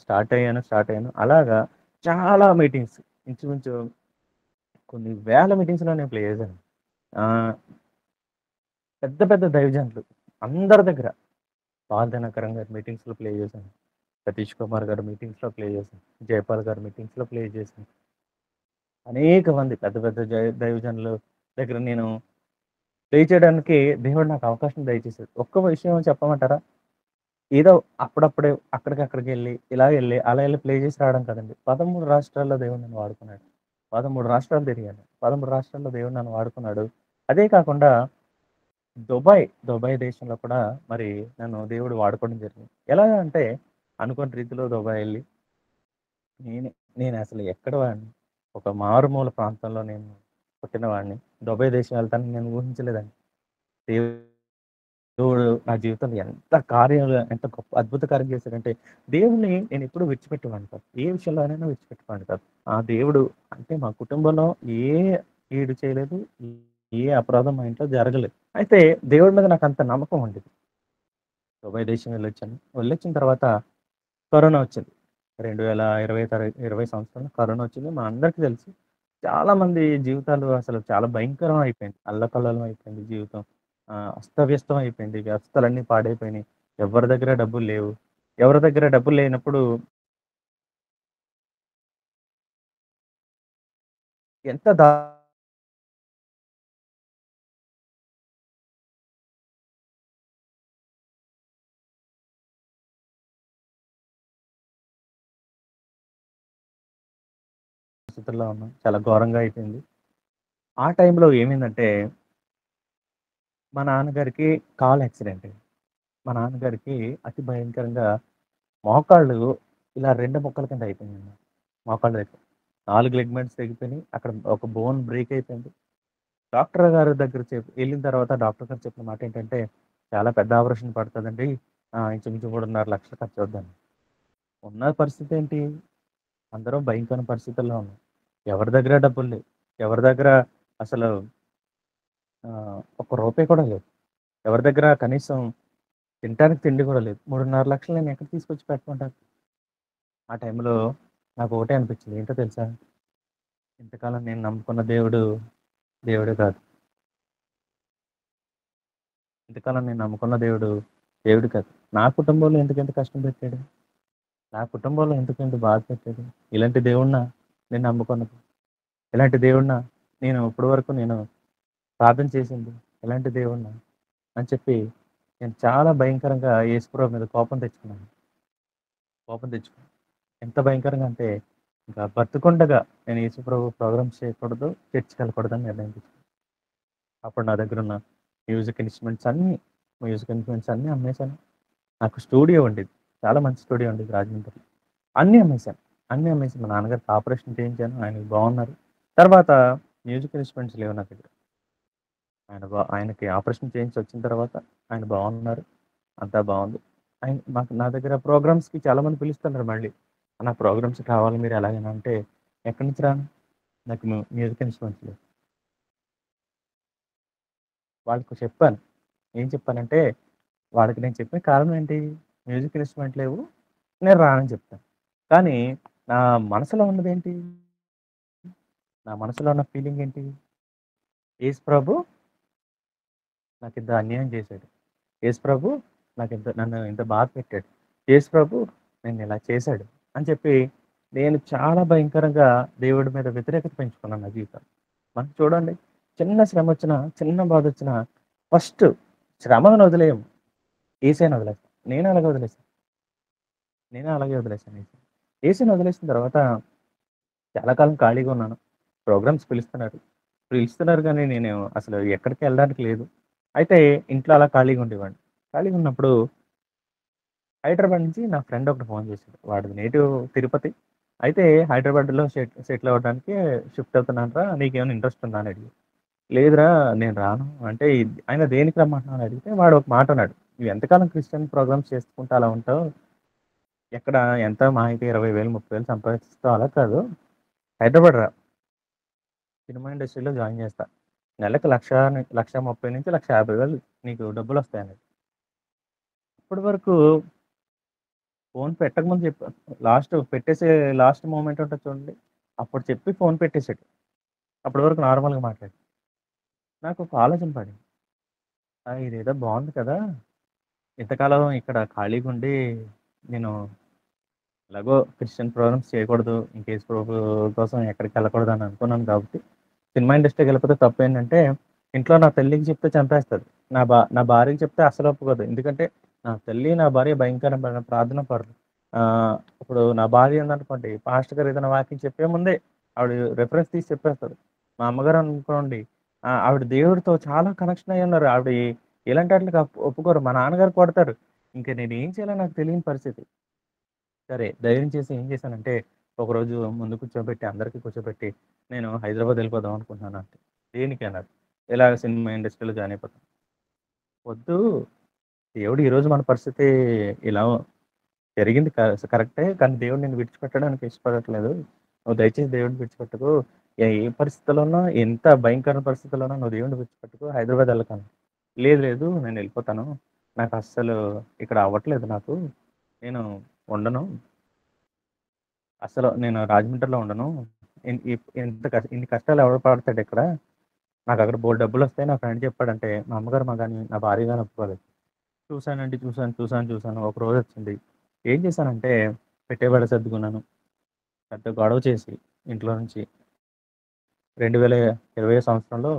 స్టార్ట్ అయ్యాను. అలాగా చాలా మీటింగ్స్, ఇంచుమించు కొన్ని వేల మీటింగ్స్‌లో నేను ప్లే చేశాను. ఆహ్, పెద్ద పెద్ద దైవజనులు అందరి దగ్గర పాల్ దినకరన్ గారి మీటింగ్స్‌లో ప్లే చేశాను. సతీష్ కుమార్ గారి మీటింగ్స్‌లో ప్లే చేశాను. జయపాల్ గారి మీటింగ్స్‌లో ప్లే చేశాను. అనేక మంది పెద్ద పెద్ద దైవజనులు దగ్గర నేను ప్లే చేయడానికి దేవుడు నాకు అవకాశం దయచేసాడు. ఒక్క విషయం చెప్పమంటారా? ఏదో అప్పుడప్పుడే అక్కడికెళ్ళి, ఇలా ఎళ్లి, అలా ఎళ్లి ప్లే చేసి రావడం కాదండి. 13 రాష్ట్రాల్లో దేవుడు నన్ను వాడుకున్నాడు. 13 రాష్ట్రాలు తిరిగాను. 13 రాష్ట్రాల్లో దేవుడు నన్ను వాడుకున్నాడు. అదే కాకుండా దుబాయ్ దేశంలో కూడా మరి నన్ను దేవుడు వాడుకోవడం జరిగింది. ఎలా అంటే అనుకోని రీతిలో దుబాయ్ ఎళ్లి నేనే నేనసలు ఎక్కడి వాడిని, ఒక మారుమూల ప్రాంతంలో నేను పుట్టినవాడిని. దుబాయ్ దేశం వెళ్తానని నేను ఊహించలేదండి. దేవుడు నా జీవితంలో ఎంత గొప్ప అద్భుత కార్యం చేశాడంటే, దేవుడిని నేనెప్పుడూ విడిచిపెట్టేవాడిని కాదు. ఏ విషయంలోనైనా విడిచిపెట్టేవాడిని కాదు. ఆ దేవుడు అంటే మా కుటుంబంలో ఏ కీడు చేయలేదు. ఏ అపరాధం మా ఇంట్లో జరగలేదు. అయితే దేవుడి మీద నాకంత నమ్మకం ఉండేది. దుబాయ్ దేశం వెళ్ళొచ్చిన తర్వాత కరోనా వచ్చింది. 2020 సంవత్సరంలో కరోనా వచ్చింది. మా అందరికీ తెలుసు. చాలా మంది జీవితాలు అసలు చాలా భయంకరం అయిపోయింది. అల్లకల్లోలం అయిపోయింది జీవితం. అస్తవ్యస్తం అయిపోయింది. వ్యవస్థలన్నీ పాడైపోయినాయి. ఎవరి దగ్గర డబ్బులు లేవు. ఎవరి దగ్గర డబ్బులు లేనప్పుడు ఎంత పరిస్థితుల్లో ఉన్నాం. చాలా ఘోరంగా అయిపోయింది. ఆ టైంలో ఏమైందంటే, మా నాన్నగారికి కాలు యాక్సిడెంట్ అయింది. మా నాన్నగారికి అతి భయంకరంగా మోకాళ్ళు ఇలా 2 ముక్కల కింద అయిపోయిందండి. మోకాళ్ళ దగ్గర. 4 లిగమెంట్స్ తెగిపోయినాయి. అక్కడ ఒక బోన్ బ్రేక్ అయిపోయింది. డాక్టర్ గారి దగ్గర ఎళ్ళిన తర్వాత డాక్టర్ గారు చెప్పిన మాటేంటంటే, "చాలా పెద్ద ఆపరేషన్ పడతదండి. ఇంచుమించు 3,500,000 ఖర్చవుద్దని." ఉన్న పరిస్థితేంటి? అందరం భయంకర పరిస్థితుల్లో ఉన్నాం. ఎవరి దగ్గర డబ్బులు లేవు. ఎవరి దగ్గర అసలు ఒక్క రూపాయి కూడా లేదు. ఎవరి దగ్గర కనీసం తినటానికి తిండి కూడా లేదు. 3,500,000 నేను ఎక్కడ తీసుకొచ్చి పెట్టమంటారు? ఆ టైంలో నాకు ఒకటే అనిపించింది. ఏంటో తెలుసా? ఇంతకాలం నేను నమ్ముకున్న దేవుడు, దేవుడే కాదు. ఇంతకాలం నేను నమ్ముకున్న దేవుడు, దేవుడు కాదు. నా కుటుంబంలో ఎందుకింత కష్టం పెట్టాడు? నా కుటుంబంలో ఎందుకింత బాధ పెట్టాడు? ఇలాంటి దేవుడినా నేను నమ్ముకున్నది? ఇలాంటి దేవుడినా ఇప్పటి వరకు నేను ప్రార్థన చేసింది? ఇలాంటి దేవుడినా? అని చెప్పి నేను చాలా భయంకరంగా యేసుప్రభు మీద కోపం తెచ్చుకున్నాను. ఎంత భయంకరంగా అంటే, ఇంకా బతికుండగా నేను యేసుప్రభు ప్రోగ్రామ్స్ చేయకూడదు, చర్చ్‌కెళ్ళకూడదని నిర్ణయం తీసుకున్నాను. అప్పుడు నా దగ్గరున్న మ్యూజిక్ ఇన్‌స్ట్రుమెంట్స్ అన్నీ అమ్మేశాను. నాకు స్టూడియో ఉండేది. చాలా మంచి స్టూడియో ఉండేది రాజమండ్రిలో. అన్నీ అమ్మేశాను. అన్నీ అమ్మేసి మా నాన్నగారికి ఆపరేషన్ చేయించాను. ఆయనకి బాగున్నారు. తర్వాత మ్యూజిక్ ఇన్‌స్ట్రుమెంట్స్ లేవు నా దగ్గర. ఆయనకి ఆపరేషన్ చేయించి వచ్చిన తర్వాత ఆయన బాగున్నారు. అంతా బాగుంది. నా దగ్గర ప్రోగ్రామ్స్‌కి చాలామంది పిలుస్తున్నారు మళ్ళీ. నాకు ప్రోగ్రామ్స్ కావాలి మీరు ఎలాగైనా అంటే, ఎక్కడి నుంచి రాను? నాకు మ్యూజిక్ ఇన్‌స్ట్రుమెంట్స్ లేవు. వాళ్ళకి చెప్పాను. ఏం చెప్పానంటే, వాళ్ళకి నేను చెప్పిన కారణం ఏంటి? మ్యూజిక్ ఇన్‌స్ట్రుమెంట్ లేవు. నేను రానని చెప్తాను. కానీ నా మనసులో ఉన్నదేంటి? నా మనసులో ఉన్న ఫీలింగ్ ఏంటి? యేసు ప్రభు నాకింత అన్యాయం చేశాడు. యేసు ప్రభు నన్ను ఇంత బాధ పెట్టాడు. యేసు ప్రభు నన్నిలా చేశాడు అని చెప్పి నేను చాలా భయంకరంగా దేవుడి మీద వ్యతిరేకత పెంచుకున్నాను నా జీవితంలో. మనకు చూడండి చిన్న శ్రమొచ్చినా, చిన్న బాధొచ్చినా ఫస్ట్ శ్రమను వదిలేయము. యేసేని వదిలేస్తాం. నేను అలాగే వదిలేసాను యేసుని. యేసుని వదిలేసిన తర్వాత చాలా కాలం ఖాళీగా ఉన్నాను. ప్రోగ్రామ్స్ పిలుస్తున్నారు గానీ నేను అసలు ఎక్కడికి వెళ్ళడానికి లేదు. అయితే ఇంట్లో అలా ఖాళీగా ఉండేవాడిని. ఖాళీగా ఉన్నప్పుడు హైదరాబాద్ నుంచి నా ఫ్రెండ్ ఒకడు ఫోన్ చేసాడు. వాడిది నేటివ్ తిరుపతి. అయితే హైదరాబాద్‌లో సెటిల్ అవ్వడానికి షిఫ్ట్ అవుతున్నానురా నీకేమైనా ఇంట్రెస్ట్ ఉందా అని అడిగాడు. లేదురా నేను రాను అంటే ఆయన దేనికి రమ్మంటున్నావు అని అడిగితే వాడు ఒక మాట అన్నాడు. నువ్వు ఎంతకాలం క్రిస్టియన్ ప్రోగ్రామ్స్ చేసుకుంటూ అలా ఉంటావు. ఎక్కడ ఎంత మహా అయితే 20,000, 30,000 సంపాదిస్తావు అలా కాదు. హైదరాబాద్ రా. సినిమా ఇండస్ట్రీలో జాయిన్ చేస్తా. నెలకు 1,30,000-1,50,000 నీకు డబ్బులొస్తాయన్నాడు. ఇప్పటి వరకు ఫోన్ పెట్టకముందు చెప్పా. లాస్ట్ మూమెంట్ ఉంటది చూడండి. అప్పుడు చెప్పి ఫోన్ పెట్టేసాడు. అప్పటి వరకు నార్మల్‌గా మాట్లాడాడు. నాకొక ఆలోచన పడింది. ఇదేదో బావుంది కదా! ఇంతకాలం ఇక్కడ ఖాళీగుండి నేను ఎలాగో క్రిస్టియన్ ప్రోగ్రామ్స్ చేయకూడదు. ఇంకేసు ప్రభు కోసం ఎక్కడికెళ్ళకూడదు అని అనుకున్నాను కాబట్టి, సినిమా ఇండస్ట్రీకెళ్ళిపోతే తప్పేంటంటే, ఇంట్లో నా తల్లికి చెప్తే చంపేస్తది. నా భార్యకి చెప్తే అస్సలు ఒప్పుకోదు. ఎందుకంటే, నా తల్లి, నా భార్య భయంకరమైన ప్రార్థనా పరులు. ఇప్పుడు నా భార్య ఉందనుకోండి, పాస్టర్ గారు ఏదైనా వాక్యం చెప్పే ముందే ఆవిడ రిఫరెన్స్ తీసి చెప్పేస్తది. మా అమ్మగారు అనుకోండి, ఆవిడ దేవుడితో చాలా కనెక్షన్ అయ్యున్నారు. ఆవిడ ఇలాంటి ఆటిలకి ఒప్పుకోరు. మా నాన్నగారు కొడతారు. ఇంక నేనేం చేయాలో నాకు తెలియని పరిస్థితి. సరే. ధైర్యం చేసి ఏం చేశానంటే, ఒకరోజు ముందు కూర్చోబెట్టి, అందరికి కూర్చోబెట్టి, నేను హైదరాబాద్ ఎళ్ళిపోదాం అనుకుంటున్నాను అంటే, దేనికి అన్నారు. ఇలాగ సినిమా ఇండస్ట్రీలో జాయిన్ అయిపోతాను. వద్దు. దేవుడు ఈరోజు మన పరిస్థితి ఇలా జరిగింది కరెక్టే. కానీ దేవుడు నిన్ను విడిచిపెట్టడానికి ఇష్టపడట్లేదు. నువ్వు దయచేసి దేవుడిని విడిచిపెట్టకు. ఏ పరిస్థితిలో ఉన్నా, ఎంత భయంకర పరిస్థితిలో ఉన్నా నువ్వు దేవుడిని విడిచిపెట్టకు. హైదరాబాద్ ఎళ్ళకను. లేదు లేదు నేనెళ్ళిపోతాను. నాకస్సలు ఇక్కడ అవ్వట్లేదు నాకు. నేను ఉండను. అసలు నేను రాజమండ్రిలో ఉండను. ఇన్ ఇప్ ఇంత కష్ ఇన్ని కష్టాలు ఎవడు పడతాడిక్కడ? నాకక్కడ బోలెడు డబ్బులొస్తాయి. నా ఫ్రెండ్ చెప్పాడంటే, మా అమ్మగారు గాని, నా భార్య గాని ఒప్పుకోలేదు. చూసానండి. చూసాను. ఒకరోజొచ్చింది. ఏం చేశానంటే, పెట్టే బేడ సర్దుకున్నాను. పెద్ద గొడవ చేసి ఇంట్లో నుంచి 2020 సంవత్సరంలో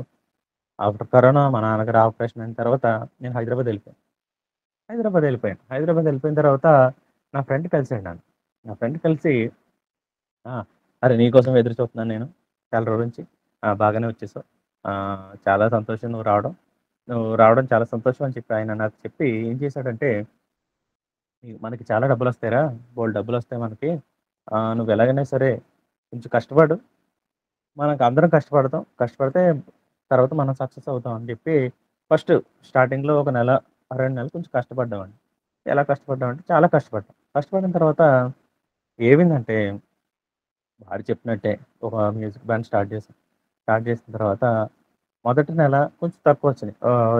ఆఫ్టర్ కరోనా మా నాన్నగారు ఆపరేషన్ అయిన తర్వాత నేను హైదరాబాద్ ఎళ్ళిపోయిన తర్వాత నా ఫ్రెండ్ కలిసాడు నన్ను. నా ఫ్రెండ్ కలిసి ఆ! అరే! నీకోసం ఎదురు చూస్తున్నాను నేను. చాలా రోజుల నుంచి. బాగానే వచ్చేసావు. చాలా సంతోషం నువ్వు రావడం. నువ్వు రావడం చాలా సంతోషం అని చెప్పి ఆయన నాకు చెప్పి ఏం చేశాడంటే, మనకి చాలా డబ్బులొస్తాయిరా! బోలెడు డబ్బులొస్తాయి మనకి. నువ్వెలాగైనా సరే కొంచెం కష్టపడు. అందరం కష్టపడతాం. కష్టపడితే తర్వాత మనం సక్సెస్ అవుతాం అని చెప్పి ఫస్ట్ స్టార్టింగ్‌లో ఒక నెల, 2 నెలలు కొంచెం కష్టపడ్డామండి. ఎలా కష్టపడ్డామంటే చాలా కష్టపడ్డాం. కష్టపడిన తర్వాత ఏమైందంటే వాడు చెప్పినట్టే ఒక మ్యూజిక్ బ్యాండ్ స్టార్ట్ చేశాం. స్టార్ట్ చేసిన తర్వాత మొదటి నెల కొంచెం తక్కువొచ్చినాయి.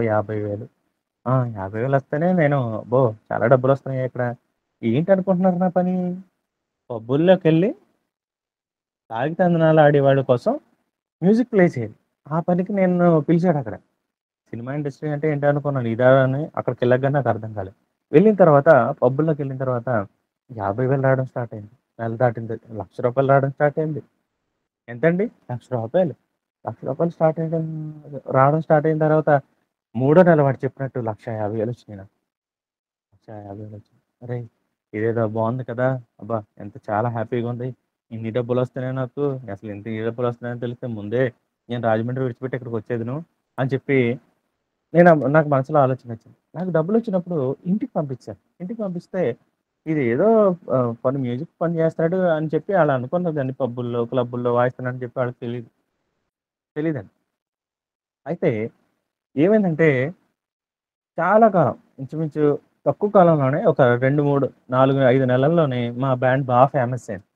50,000 50,000 వస్తేనే నేను అబ్బో! చాలా డబ్బులొస్తున్నాయే ఇక్కడ. ఏంటనుకుంటున్నారు నా పని? పబ్బుల్లోకెళ్ళి తాగి తందనాలు ఆడేవాడి కోసం మ్యూజిక్ ప్లే చేయాలి. ఆ పనికి నన్ను పిలిచాడక్కడ. సినిమా ఇండస్ట్రీ అంటే ఏంటనుకున్నాను. ఇదా అని అక్కడికెళ్ళాక గాని నాకు అర్థం కాలేదు. వెళ్ళిన తర్వాత పబ్బుల్లోకెళ్ళిన తర్వాత 50,000 రావడం స్టార్ట్ అయింది. నెల దాటింది. రూ. 1,00,000 రావడం స్టార్ట్ అయింది. ఎంతండి? రూ. 1,00,000 రావడం స్టార్ట్ అయిన తర్వాత మూడో నెల వాడు చెప్పినట్టు 1,50,000 వచ్చినాయి నాకు. 1,50,000 వచ్చినాయి. అరేయ్! ఇదేదో బావుంది కదా! అబ్బా! చాలా హ్యాపీగా ఉంది. ఇన్ని డబ్బులొస్తున్నాయి నాకు. ఇన్ని డబ్బులొస్తున్నాయని తెలిస్తే ముందే నేను రాజమండ్రి విడిచిపెట్టి ఇక్కడికొచ్చేదును అని చెప్పి నాకు మనసులో ఆలోచనొచ్చింది. నాకు డబ్బులొచ్చినప్పుడు ఇంటికి పంపించాను. ఇంటికి పంపిస్తే ఇది ఏదో మ్యూజిక్ పని చేస్తాడు అని చెప్పి ఆళ్ళు అనుకున్నదండి. పబ్బుల్లో, క్లబ్బుల్లో వాయిస్తున్నాడని చెప్పి ఆళ్ళకి తెలీదండి. అయితే ఏమైందంటే చాలా కాలం ఇంచుమించు తక్కువ కాలంలోనే ఒక 2, 3, 4, 5 నెలల్లోనే మా బ్యాండ్ ఫేమస్ అయింది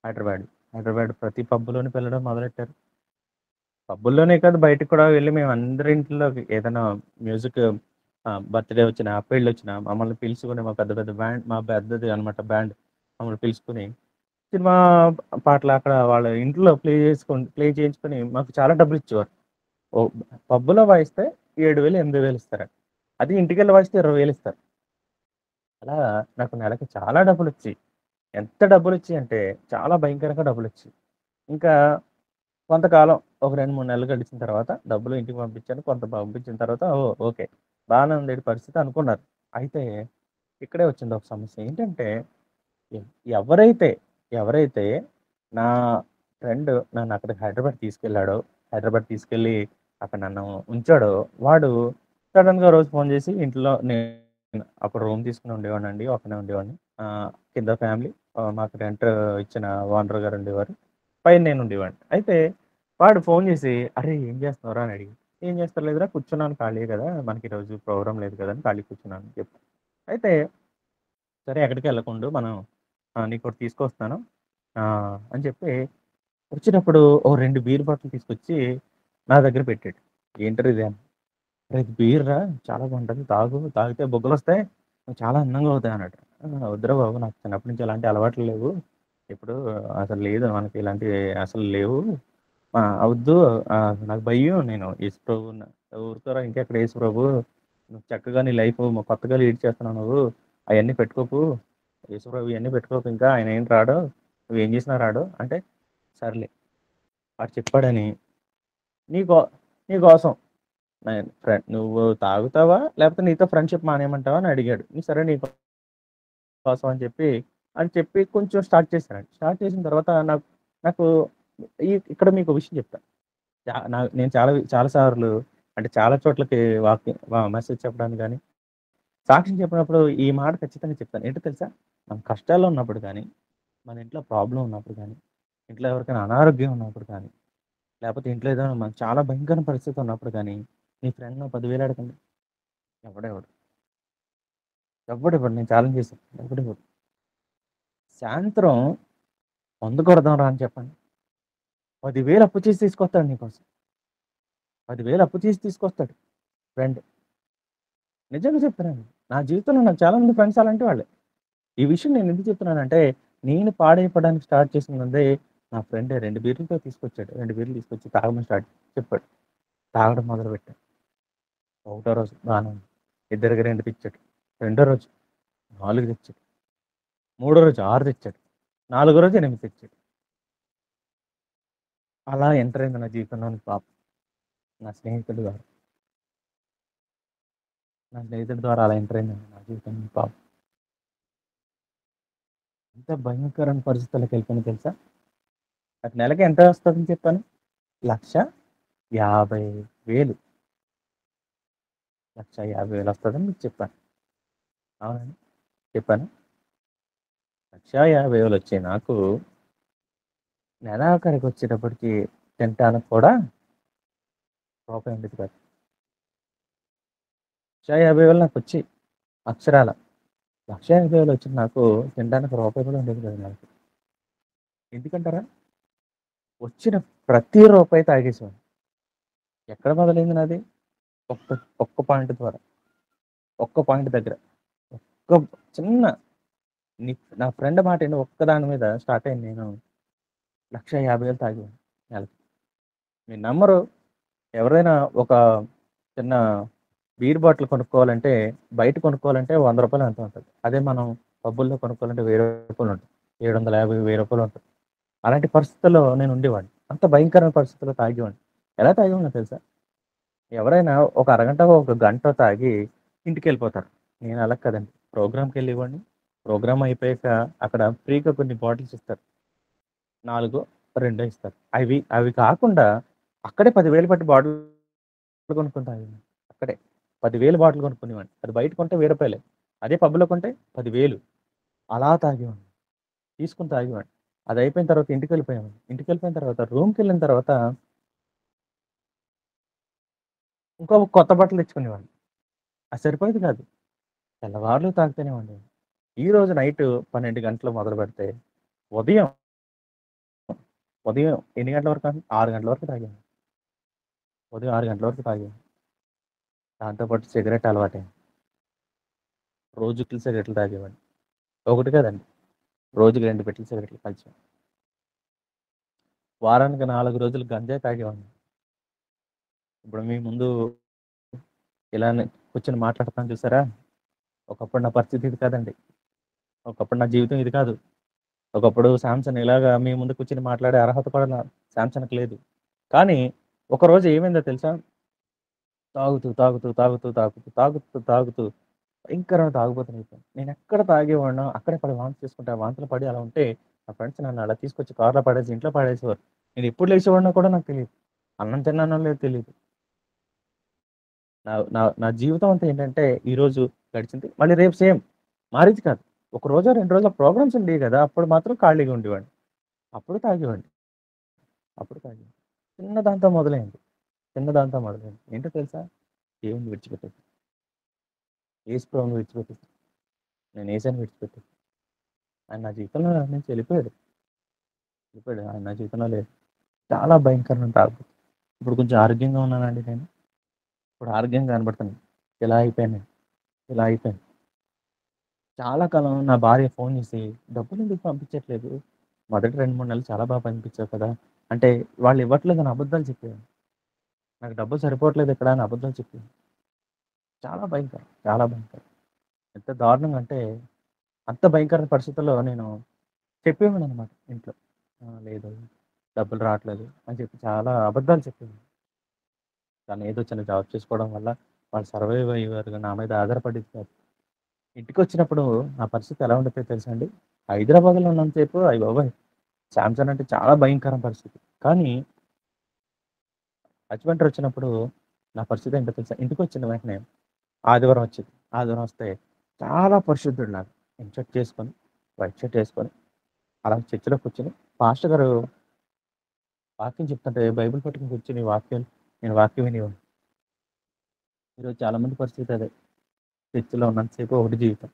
హైదరాబాద్. హైదరాబాద్ ప్రతి పబ్‌లోని పిలవడం మొదలెట్టారు. పబ్బుల్లోనే కాదు బయటకి కూడా వెళ్లి మేమందరి ఇంట్లోకి ఏదైనా మ్యూజిక్ బర్త్‌డే వచ్చినా, పెళ్ళొచ్చినా మమ్మల్ని పిలుచుకొని మా పెద్ద పెద్ద బ్యాండ్ మా పెద్దది అనమాట బ్యాండ్. మమ్మల్ని పిలుచుకొని సినిమా పాటలు అక్కడ వాళ్ళ ఇంట్లో ప్లే చేయించుకొని మాకు చాలా డబ్బులిచ్చేవారు. ఓ పబ్బులో వాయిస్తే 7,000, 8,000 ఇస్తారండి. అది ఇంటికెళ్ళి వాయిస్తే 20,000 ఇస్తారు. అలా నాకు నెలకి చాలా డబ్బులొచ్చాయి. ఎంత డబ్బులొచ్చాయంటే చాలా భయంకరంగా డబ్బులొచ్చాయి. ఇంకా కొంతకాలం ఒక 2, 3 నెలలు గడిచిన తర్వాత డబ్బులు ఇంటికి పంపించాను. కొంత పంపించిన తర్వాత ఓకే. బానే ఉంది ఈడి పరిస్థితి అనుకున్నారు. అయితే ఇక్కడే వచ్చింది ఒక సమస్య. ఏంటంటే ఎ ఎవరైతే, ఎవరైతే నా ఫ్రెండ్ నన్నక్కడికి హైదరాబాద్ తీసుకెళ్ళాడో, హైదరాబాద్ తీసుకెళ్ళి అక్కడ నన్ను ఉంచాడో, వాడు సడెన్‌గా ఓ రోజు ఫోన్ చేసి ఇంట్లో నేను అప్పుడు రూమ్ తీసుకొని ఉండేవాడినండి. ఒక్కనే ఉండేవాడిని. కింద ఫ్యామిలీ మాకు రెంట్ ఇచ్చిన ఓనర్ గారు ఉండేవారు. పైన నేను ఉండేవాడిని. అయితే వాడు ఫోన్ చేసి, "అరేయ్! ఏం చేస్తున్నావురా?" అని అడిగాడు. "ఏం చేస్తలేదురా కూర్చున్నాను ఖాళీయే కదా! మనకి ఈరోజు ప్రోగ్రామ్ లేదు కదా!" అని ఖాళీగా కూర్చున్నాను అని చెప్పా. అయితే సరే ఎక్కడికెళ్ళకుండు మనం నీకోటి తీసుకొస్తాను అని చెప్పి వచ్చేటప్పుడు ఓ 2 బీర్ బాటిల్ తీసుకొచ్చి నా దగ్గర పెట్టాడు. ఏంట్రా ఇది అని. "అరేయ్! ఇది బీర్‌రా చాలా బావుంటది. తాగు. తాగితే బుగ్గలొస్తాయి. నువ్వు చాలా అందంగా అవుతావు" అన్నాడు. వద్దురా బాబు నాకు చిన్నప్పటి నుంచి ఎలాంటి అలవాట్లు లేవు. ఇప్పుడు అసలు లేదు మనకి ఇలాంటివి అసలు లేవు. వద్దు నాకు భయం. నేను యేసుప్రభు ఊరుకోరా ఇంకెక్కడ యేసుప్రభు. నువ్వు చక్కగా నీ లైఫ్ కొత్తగా లీడ్ చేస్తున్నావు నువ్వు. అయన్నీ పెట్టుకోకు. యేసుప్రభు ఇయన్నీ పెట్టుకోకు ఇంకా. ఆయనేం రాడు. నువ్వేం చేసినా రాడు. అంటే సర్లే వాడు చెప్పాడని నీకో నీకోసం నువ్వు తాగుతావా? లేకపోతే నీతో ఫ్రెండ్‌షిప్ మానేయమంటావా అని అడిగాడు. సరే నీకోసం అని చెప్పి కొంచెం స్టార్ట్ చేశానండి. స్టార్ట్ చేసిన తర్వాత నాకు నాకు ఇక్కడ మీకో విషయం చెప్తా. నేను చాలా చాలా సార్లు అంటే చాలా చోట్లకి మెసేజ్ చెప్పడానికి గాని, సాక్ష్యం చెప్పినప్పుడు ఈ మాట ఖచ్చితంగా చెప్తాను. ఏంటో తెలుసా? మనం కష్టాల్లో ఉన్నప్పుడు గాని, మన ఇంట్లో ప్రాబ్లమ్ ఉన్నప్పుడు గాని, ఇంట్లో ఎవరికైనా అనారోగ్యం ఉన్నప్పుడు కానీ, లేపోతే ఇంట్లో ఏదైనా మనకు చాలా భయంకరమైన పరిస్థితి ఉన్నప్పుడు గాని, మీ ఫ్రెండ్‌ని 10,000 అడగండి. ఎవడివ్వడు. ఎవ్వడివ్వడు. నేను ఛాలెంజ్ చేశాను. ఎవడివ్వడు. సాయంత్రం మందు కొడదాం రా అని చెప్పండి. 10,000 అప్పు చేసి తీసుకొస్తాడు నీకోసం. 10,000 అప్పు చేసి తీసుకొస్తాడు ఫ్రెండ్. నిజంగా చెప్తున్నాను. నా జీవితంలో నాకు చాలా మంది ఫ్రెండ్స్ అలాంటి వాళ్ళే. ఈ విషయం నేను ఎందుకు చెప్తున్నానంటే, నేను పాడైపోవడానికి స్టార్ట్ చేసిన ముందే నా ఫ్రెండే 2 బీర్లతో తీసుకొచ్చాడు. 2 బీర్లు తీసుకొచ్చి తాగమని చెప్పాడు. తాగడం మొదలుపెట్టాను. ఒకటో రోజు బానే ఉంది. ఇద్దరికి 2 తెచ్చాడు. రెండో రోజు 4 తెచ్చాడు. మూడో రోజు 6 తెచ్చాడు. నాలుగో రోజు 8 తెచ్చాడు. అలా ఎంటర్ అయింది నా జీవితంలోనికి పాపం. నా స్నేహితుడు ద్వారా. నా స్నేహితుడి ద్వారా అలా ఎంటర్ అయిందండి నా జీవితంలోకి పాపం. ఎంత భయంకరమైన పరిస్థితుల్లోకెళ్ళిపోయానో తెలుసా? నాకు నెలకి ఎంత వస్తదని చెప్పాను? 1,50,000 1,50,000 వస్తదని మీకు చెప్పాను. అవునండి. చెప్పానా? 1,50,000 వచ్చే నాకు నెలాఖరికొచ్చేటప్పటికి తినటానికి కూడా రూపాయి ఉండేది కాదు. 1,50,000 నాకొచ్చాయి అక్షరాల. 1,50,000 వచ్చిన నాకు తినడానికి రూపాయి కూడా ఉండేది కాదు నాకు. ఎందుకంటారా? వచ్చిన ప్రతి రూపాయి తాగేసేవాడిని. ఎక్కడ మొదలైంది నాది? ఒక్క ఒక్క పాయింట్ ద్వారా. ఒక్క పాయింట్ దగ్గర. ఒక్క చిన్న నీ నా ఫ్రెండ్ మాట ఇని ఒక్కదాని మీద స్టార్ట్ అయింది నేను 1,50,000 తాగేవాడిని నెలకి. మీరు నమ్మరు ఎవరైనా ఒక చిన్న బీర్ బాటిల్ కొనుక్కోవాలంటే, బయట కొనుక్కోవాలంటే రూ. 100 ఎంతో ఉంటది. అదే మనం పబ్బుల్లో కొనుక్కోవాలంటే రూ. 1000 ఉంటుంది. 750, రూ. 1000 ఉంటుంది. అలాంటి పరిస్థితుల్లో నేను ఉండేవాడిని. అంత భయంకరమైన పరిస్థితుల్లో తాగేవాడిని. ఎలా తాగేవాడినో తెలుసా? ఎవరైనా ఒక అరగంట, ఒక గంటో తాగి ఇంటికెళ్ళిపోతారు. నేను అలా కాదండి. ప్రోగ్రామ్‌కెళ్ళేవాడిని. ప్రోగ్రామ్ అయిపోయాక అక్కడ ఫ్రీగా కొన్ని బాటిల్స్ ఇస్తారు. 4 రెండో ఇస్తారు. అవి అవి కాకుండా అక్కడే 10,000 పెట్టి బాటిల్ కొనుక్కొని తాగేవాడిని. అక్కడే 10,000 బాటిల్ కొనుక్కునేవాడిని. అది బయట కొంటే రూ. 1000 అదే పబ్‌లో కొంటే 10,000 అలా తాగేవాడిని. తీసుకొని తాగేవాడిని. అదయిపోయిన తర్వాత ఇంటికెళ్ళిపోయాను. ఇంటికెళ్ళిపోయిన తర్వాత రూమ్‌కెళ్ళిన తర్వాత ఇంకో కొత్త బట్టలు తెచ్చుకునేవాడిని. అది సరిపోయేది కాదు. తెల్లవార్లు తాగుతూనే ఉండేవాడిని. ఈరోజు నైట్ 12 గంటలు మొదలుపెడితే ఉదయం, ఉదయం ఎన్ని గంటల వరకు అంటే 6 గంటల వరకు తాగాను. ఉదయం 6 గంటల వరకు తాగాను. దాంతో పాటు సిగరెట్ అలవాటయింది. రోజుకి సిగరెట్లు తాగేవాడిని. ఒకటి కాదండి. రోజుకి 2 పెట్టెలు సిగరెట్లు కాల్చేవాడిని. వారానికి 4 రోజులు గంజాయి తాగేవాడిని. ఇప్పుడు మీ ముందు ఇలానే కూర్చొని మాట్లాడుతున్నాను చూసారా? ఒకప్పుడు నా పరిస్థితి ఇది కాదండి. ఒకప్పుడు నా జీవితం ఇది కాదు. ఒకప్పుడు శాంసన్ ఇలాగా మీ ముందు కూర్చొని మాట్లాడే అర్హత కూడా శాంసన్‌కి లేదు. కానీ ఒకరోజు ఏమైందో తెలుసా? తాగుతూ, తాగుతూ, తాగుతూ, తాగుతూ, తాగుతూ, తాగుతూ భయంకరమైన తాగుబోతునయిపోయాను. నేనెక్కడ తాగేవాడినో అక్కడే పడి వాంతి చేసుకుంటే, ఆ వాంతులు పడి అలా ఉంటే నా ఫ్రెండ్స్ నన్ను అలా తీసుకొచ్చి కార్‌లో పడేసి ఇంట్లో పడేసేవారు. నేను ఎప్పుడు లేచేవాడినో కూడా నాకు తెలీదు. అన్నం తిన్నానో లేదో తెలీదు. నా నా నా జీవితం అంతా ఏంటంటే ఈరోజు గడిచింది. మళ్ళీ రేపు సేమ్. మారేది కాదు. ఒక రోజో, 2 రోజులో ప్రోగ్రామ్స్ ఉండేవి గదా! అప్పుడు మాత్రం ఖాళీగా ఉండేవాడిని. అప్పుడు తాగేవాడిని. అప్పుడు తాగేవాడిని. చిన్న దాంతో మొదలైంది. చిన్న దాంతో మొదలైంది. ఏంటో తెలుసా? దేవుడిని విడిచిపెట్టేసాను. యేసు ప్రభువుని విడిచిపెట్టేసాను. నేను యేసయ్యని విడిచిపెట్టేసాను. ఆయన నా జీవితంలో నుంచి వెళ్ళిపోయాడు. వెళ్ళిపోయాడు. ఆయన నా జీవితంలో లేడు. చాలా భయంకరమైన తాగుబోతు. ఇప్పుడు కొంచెం ఆరోగ్యంగా ఉన్నానండి నేను. ఇప్పుడు ఆరోగ్యంగా కనపడుతున్నాను. ఇలా అయిపోయాను నేను. ఇలా అయిపోయాను. చాలా కాలం నా భార్య ఫోన్ చేసి, "డబ్బులెందుకు పంపించట్లేదు? మొదటి 2, 3 నెలలు చాలా బాగా పంపించావు కదా!" అంటే వాళ్ళు ఇవ్వట్లేదని అబద్ధాలు చెప్పేవాడిని. నాకు డబ్బులు సరిపోవట్లేదు ఇక్కడ అని అబద్ధాలు చెప్పేవాడిని. చాలా భయంకరం. చాలా భయంకరం. ఎంత దారుణంగా అంటే అంత భయంకరమైన పరిస్థితుల్లో నేను చెప్పేవాడిననమాట ఇంట్లో. లేదు డబ్బులు రావట్లేదు అని చెప్పి చాలా అబద్ధాలు చెప్పేవాడిని. కానీ ఏదో చిన్న జాబ్ చేసుకోవడం వల్ల వాళ్ళు సర్వైవ్ అయ్యేవారు. నా మీద ఆధారపడేది కాదు. ఇంటికొచ్చినప్పుడు నా పరిస్థితి ఎలా ఉండిద్దో తెలుసా అండి? హైదరాబాద్‌లో ఉన్నంత సేపు అయ్యబాబోయ్! సామ్‌సంగ్ అంటే చాలా భయంకరం పరిస్థితి. కానీ అడ్వెంచర్ వచ్చినప్పుడు నా పరిస్థితి ఏంటో తెలుసా? ఇంటికొచ్చిన వెంటనే ఆదివారం వచ్చింది. ఆదివారం వస్తే చాలా పరిశుద్ధుడిలాగా ఇన్‌షర్ట్ చేసుకొని, వైట్ షర్ట్ ఏసుకొని, అలా చర్చిలో కూర్చొని పాస్టర్ గారు వాక్యం చెప్తుంటే బైబిల్ పట్టుకొని కూర్చొని నేను వాక్యం వినేవాడిని. ఈరోజు చాలా మంది పరిస్థితి అదే. చర్చిలో ఉన్నంత సేపు ఒకటి జీవితం.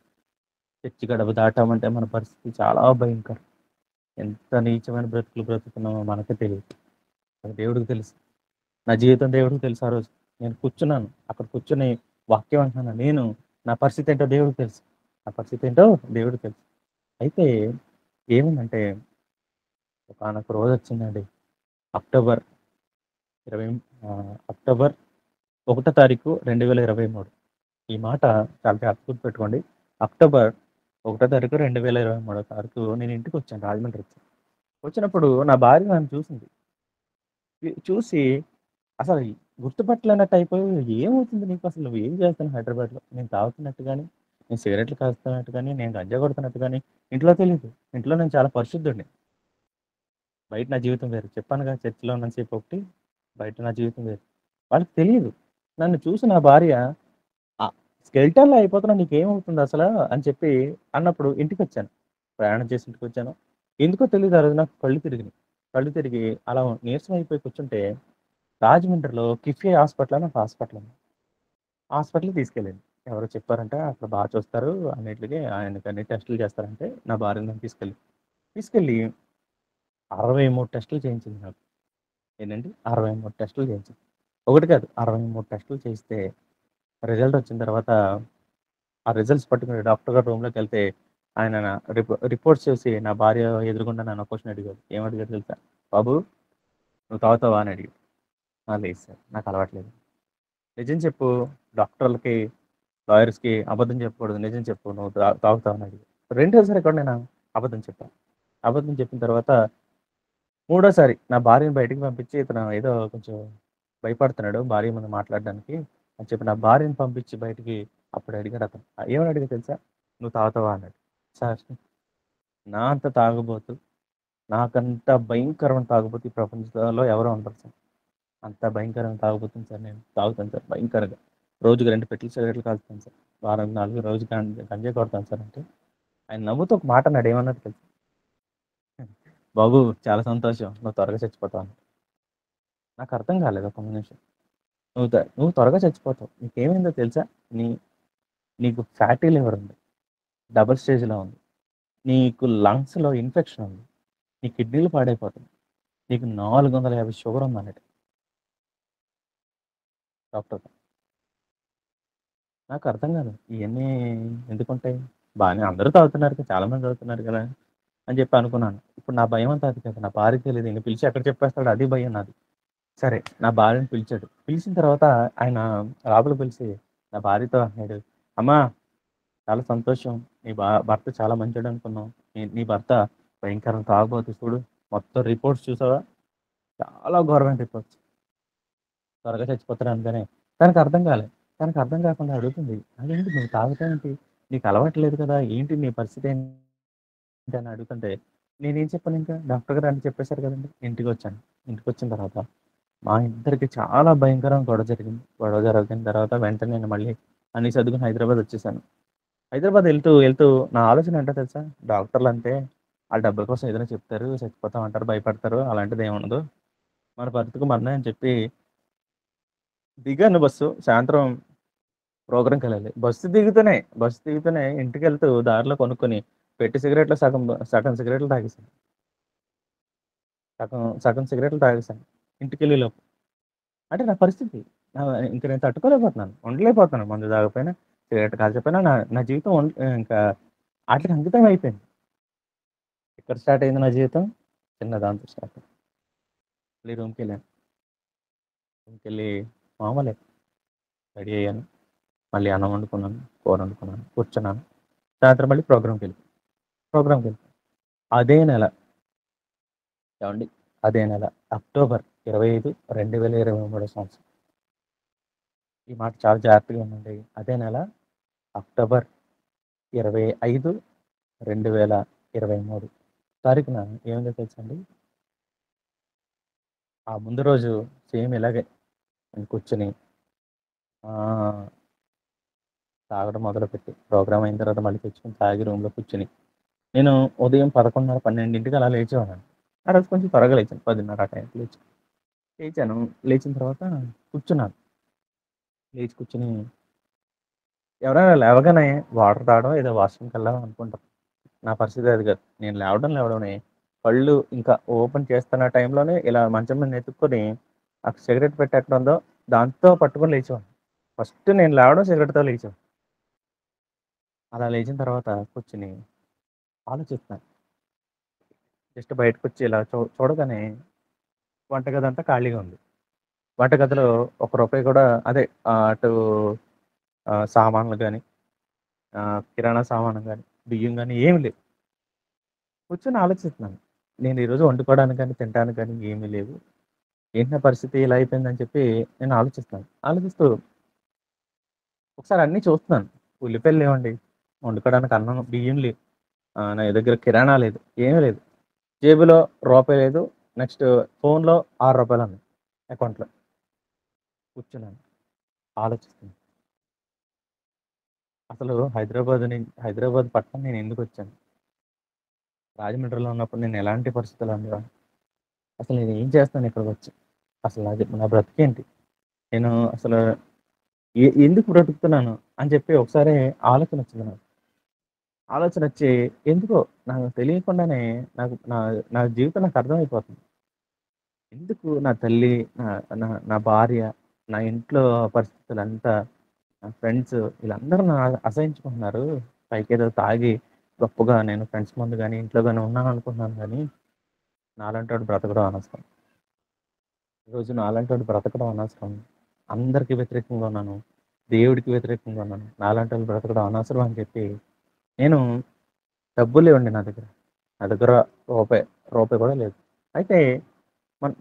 చర్చి గడప దాటామంటే మన పరిస్థితి చాలా భయంకరం. ఎంత నీచమైన బ్రతుకులు బ్రతుకుతున్నామో మనకే తెలీదు. అది దేవుడికి తెలుసు. నా జీవితం దేవుడికి తెలుసు ఆ రోజు. నేను కూర్చున్నాను. అక్కడ కూర్చొని వాక్యం అంటున్నాను. నా పరిస్థితి ఏంటో దేవుడికి తెలుసు. నా పరిస్థితి ఏంటో దేవుడికి తెలుసు. అయితే ఏమైందంటే ఒకానొక రోజొచ్చిందండి. అక్టోబర్ 20 అక్టోబర్ 1 తారీఖు 2023 ఈ మాట చాలా జాగ్రత్తగా గుర్తుపెట్టుకోండి. అక్టోబర్ 1 తారీఖు 2023 తారీఖు నేను ఇంటికొచ్చాను రాజమండ్రి వచ్చాను. వచ్చినప్పుడు నా భార్య నన్ను చూసింది. చూసి అసలు గుర్తుపట్టలేనట్టు అయిపోయి, "ఏమవుతుంది నీకు అసలు? నువ్వేం చేస్తున్నావు హైదరాబాద్‌లో?" నేను తాగుతున్నట్టు గాని, నేను సిగరెట్లు కాస్తున్నట్టు గాని, నేను గంజా కొడుతున్నట్టు గాని ఇంట్లో తెలీదు. ఇంట్లో నేను చాలా పరిశుద్ధుడిని. బయట నా జీవితం వేరు. చెప్పానుగా చర్చిలో ఉన్నంత సేపు ఒకటి, బయట నా జీవితం వేరు. వాళ్ళకి తెలీదు. నన్ను చూసి నా భార్య "స్కెలిటన్‌లా అయిపోతున్నావు నీకేమవుతుందసల?" అని చెప్పి అన్నప్పుడు ఇంటికొచ్చాను. ప్రయాణం చేసి ఇంటికొచ్చాను. ఎందుకో తెలీదు ఆ రోజు నాకు కళ్ళు తిరిగినియి. కళ్ళు తిరిగి అలా నీరసం అయిపోయి కూర్చుంటే రాజమండ్రిలో కిఫీ హాస్పిటల్ అని ఒక హాస్పిటల్ ఉంది. హాస్పిటల్‌కి తీసుకెళ్ళింది. ఎవరో చెప్పారంట అక్కడ చూస్తారు అన్నిట్లికి ఆయనకి అన్ని టెస్టులు చేస్తారంటే నా భార్యని నన్ను తీసుకెళ్ళి 63 టెస్టులు చేయించింది నాకు. ఏంటండి 63 టెస్టులు చేయించింది. ఒకటి కాదు 63 టెస్టులు చేయిస్తే రిజల్ట్ వచ్చిన తర్వాత ఆ రిజల్ట్స్ పట్టుకొని డాక్టర్ గారి రూమ్‌లోకెళ్తే ఆయన రిపోర్ట్స్ చూసి నా భార్య ఎదురుగుండా నన్ను ఒక క్వెషన్ అడిగారు. ఏమడిగారో తెలుసా? "బాబు నువ్వు తాగుతావా?" అని అడిగారు. లేదు సార్ నాకు అలవాట్లేదు. నిజం చెప్పు డాక్టర్లకి, లాయర్స్‌కి అబద్ధం చెప్పకూడదు. నిజం చెప్పు నువ్వు తాగుతావా అని అడిగారు. రెండోసారి కూడా నేను అబద్ధం చెప్పాను. అబద్ధం చెప్పిన తర్వాత మూడోసారి నా భార్యని బయటికి పంపించి ఇతను ఏదో కొంచెం భయపడుతున్నాడు భార్య ముందు మాట్లాడడానికి అని చెప్పి నా భార్యని పంపించి బయటికి అప్పుడు అడిగాడు అతను. ఏమని అడిగాడో తెలుసా? "నువ్వు తాగుతావా?" అన్నాడు. సార్ నా అంత తాగుబోతు, నాకంత భయంకరమైన తాగుబోతు ఈ ప్రపంచంలో ఎవరు ఉండరు సార్. అంత భయంకరంగా తాగుబోతున్నా సార్ నేను. తాగుతాను సార్ భయంకరంగా. రోజుకి 2 పెట్టెలు సిగరెట్లు కాలుస్తాను సార్. వారానికి 4 రోజు గంజాయి కొడతాను సార్ అంటే, ఆయన నవ్వుతూ ఒక మాట అన్నాడు. ఏమన్నాడో తెలుసా? "బాబు చాలా సంతోషం. నువ్వు త్వరగా చచ్చిపోతావు" అన్నాడు. నాకు అర్థం కాలేదు ఒక నిమిషం. నువ్వు త్వరగా చచ్చిపోతావు. నీకేమైందో తెలుసా? నీ నీకు ఫ్యాటీ లివర్ ఉంది. డబుల్ స్టేజ్‌లో ఉంది. నీకు లంగ్స్‌లో ఇన్ఫెక్షన్ ఉంది. నీ కిడ్నీలు పాడైపోతున్నాయి. నీకు 450 షుగర్ ఉందన్నట డాక్టర్. నాకు అర్థం కాదు. ఇయన్నీ ఎందుకుంటాయి? బానే అందరూ తాగుతున్నారు కదా! చాలా మంది తాగుతున్నారు కదా! అని చెప్పి అనుకున్నాను. ఇప్పుడు నా భయమంతా అది కాదు. నా భార్యకి తెలీదు. ఈయన పిలిచి ఎక్కడ చెప్పేస్తాడో అది భయం నాది. సరే నా భార్యని పిలిచాడు. పిలిచిన తర్వాత ఆయన లోపలికి పిలిచి నా భార్యతో అంటున్నాడు, "అమ్మా! చాలా సంతోషం. నీ భర్త చాలా మంచోడనుకున్నాం. నీ భర్త భయంకరంగా తాగుబోతు చూడు. మొత్తం రిపోర్ట్స్ చూసావా? చాలా ఘోరమైన రిపోర్ట్స్. త్వరగా చచ్చిపోతాడు" అనగానే తనకు అర్థం కాలే. తనకు అర్థం కాకుండా అడుగుతుంది, "అదేంటి నువ్వు తాగుతావేంటి? నీకు అలవాటు లేదు కదా! ఏంటి నీ పరిస్థితి ఏంటి?" అని అడుగుతుంటే నేనేం చెప్పాను ఇంకా? డాక్టర్ గారు అన్ని చెప్పేసారు కదండీ! ఇంటికొచ్చాను. ఇంటికొచ్చిన తర్వాత మా ఇద్దరికి చాలా భయంకరంగా గొడవ జరిగింది. గొడవ జరిగిన తర్వాత వెంటనే నేను మళ్ళీ అన్నీ సర్దుకొని హైదరాబాద్ వచ్చేసాను. హైదరాబాద్ ఎళ్తూ నా ఆలోచన ఏంటో తెలుసా? డాక్టర్లంటే ఆ డబ్బుల కోసం ఏదైనా చెప్తారు, చచ్చిపోతాం అంటారు, భయపడతారు. అలాంటిదేముండదు. మన బతుకు మనదే అని చెప్పి దిగాను బస్సు. సాయంత్రం ప్రోగ్రామ్‌కెళ్ళాలి. బస్సు దిగుతూనే ఇంటికెళ్తూ దారిలో కొనుక్కొని పెట్టి సిగరెట్‌లో సగం సిగరెట్లు తాగేసాను. సగం సిగరెట్లు తాగేసాను. ఇంటికెళ్ళేలోపు. అంటే నా పరిస్థితి. ఇంక నేను తట్టుకోలేకపోతున్నాను. ఉండలేకపోతున్నాను. మందు తాగకపోయినా, సిగరెట్ కాల్చకపోయినా నా నా జీవితం ఇంకా ఆటిలికి అంకితం అయిపోయింది. ఎక్కడ స్టార్ట్ అయింది నా జీవితం? చిన్న దాంతో స్టార్ట్ అయింది. మళ్ళీ రూమ్‌కెళ్ళాను. రూమ్‌కెళ్ళి మామూలే రెడీ అయ్యాను. మళ్ళీ అన్నం వండుకున్నాను, కూర వండుకున్నాను, కూర్చున్నాను. సాయంత్రం మళ్ళీ ప్రోగ్రామ్‌కెళ్ళిపోయాను. అదే నెల ఏవండీ అదే నెల అక్టోబర్ 25, 2023 సంవత్సరం. ఈ మాట చాలా జాగ్రత్తగా వినండి. అదే నెల అక్టోబర్ 25, 2023 తారీఖున ఏమైందో తెలుసండి? ఆ ముందు రోజు సేమ్ ఇలాగే నేను కూర్చొని ఆహ్, తాగడం మొదలుపెట్టి ప్రోగ్రామ్ అయిన తర్వాత మళ్ళీ తెచ్చుకొని తాగి రూమ్‌లో కూర్చొని నేను ఉదయం 11:30, 12కి అలా లేచేవాడిని. ఆ రోజు కొంచెం త్వరగా లేచాను. 10:30 ఆ టైంకి లేచాను. లేచాను. లేచిన తర్వాత కూర్చున్నాను. లేచి కూర్చొని ఎవరైనా లేవగానే వాటర్ తాగడం, ఏదో వాష్‌రూమ్‌కెళ్ళడం అనుకుంటారు. నా పరిస్థితి అది కాదు. నేను లేవడమే కళ్ళు ఇంకా ఓపెన్ చేస్తున్న టైంలోనే ఇలా మంచం మీద ఎతుక్కొని ఆ సిగరెట్ పెట్టె ఎక్కడుందో దాంతో పట్టుకొని లేచేవాడిని. ఫస్ట్ నేను లేవడం సిగరెట్‌తో లేచాను. అలా లేచిన తర్వాత కూర్చొని ఆలోచిస్తున్నాను. జస్ట్ బయటకొచ్చి ఇలా చూడగానే వంటగదంతా ఖాళీగా ఉంది. వంటగదిలో ఒక్క రూపాయి కూడా అదే అటు సామాన్లు గాని, కిరాణా సామాను గాని, బియ్యం గాని ఏమి లేవు. కూర్చొని ఆలోచిస్తున్నాను. నేను ఈరోజు వండుకోవడానికి గాని, తినడానికి గాని ఏమీ లేవు. ఏంటి నా పరిస్థితి ఇలా అయిపోయిందని చెప్పి నేను ఆలోచిస్తున్నాను. ఆలోచిస్తూ ఒకసారి అన్నీ చూస్తున్నాను. ఉల్లిపాయలు లేవండి. వండుకోవడానికి అన్నం, బియ్యం లేవు. నా దగ్గర కిరాణా లేదు. ఏమీ లేదు. జేబులో రూపాయి లేదు. నెక్స్ట్ ఫోన్‌లో రూ. 6 ఉన్నాయి అకౌంట్‌లో. కూర్చున్నాను. ఆలోచిస్తున్నాను. అసలు హైదరాబాద్ పట్టణం నేను ఎందుకొచ్చాను? రాజమండ్రిలో ఉన్నప్పుడు నేను ఎలాంటి పరిస్థితుల్లో ఉండేవాడిని? అసలు నేను ఏం చేస్తున్నాను ఇక్కడికొచ్చి? అసలు నా బ్రతికేంటి? నేను అసలు ఎందుకు బ్రతుకుతున్నాను? అని చెప్పి ఒకసారి ఆలోచనొచ్చింది నాకు. ఆలోచనొచ్చి ఎందుకో నాకు తెలియకుండానే నాకు నా నా జీవితం నాకు అర్థమైపోతుంది. ఎందుకు నా తల్లి, నా నా నా భార్య, నా ఇంట్లో పరిస్థితులంతా, నా ఫ్రెండ్స్ వీళ్ళందరూ అసహించుకుంటున్నారు. పైకేదో తాగి గొప్పగా నేను ఫ్రెండ్స్ ముందు గాని, ఇంట్లో గాని ఉన్నాననుకుంటున్నాను గానీ, నాలాంటోడు బ్రతకడం అనవసరం. ఈరోజు నాలాంటోడు బ్రతకడం అనవసరం. అందరికి వ్యతిరేకంగా ఉన్నాను. దేవుడికి వ్యతిరేకంగా ఉన్నాను. నాలాంటోళ్ళు బ్రతకడం అనవసరం అని చెప్పి, నేను డబ్బులు లేవండి నా దగ్గర. నా దగ్గర రూపాయి, రూపాయి కూడా లేదు. అయితే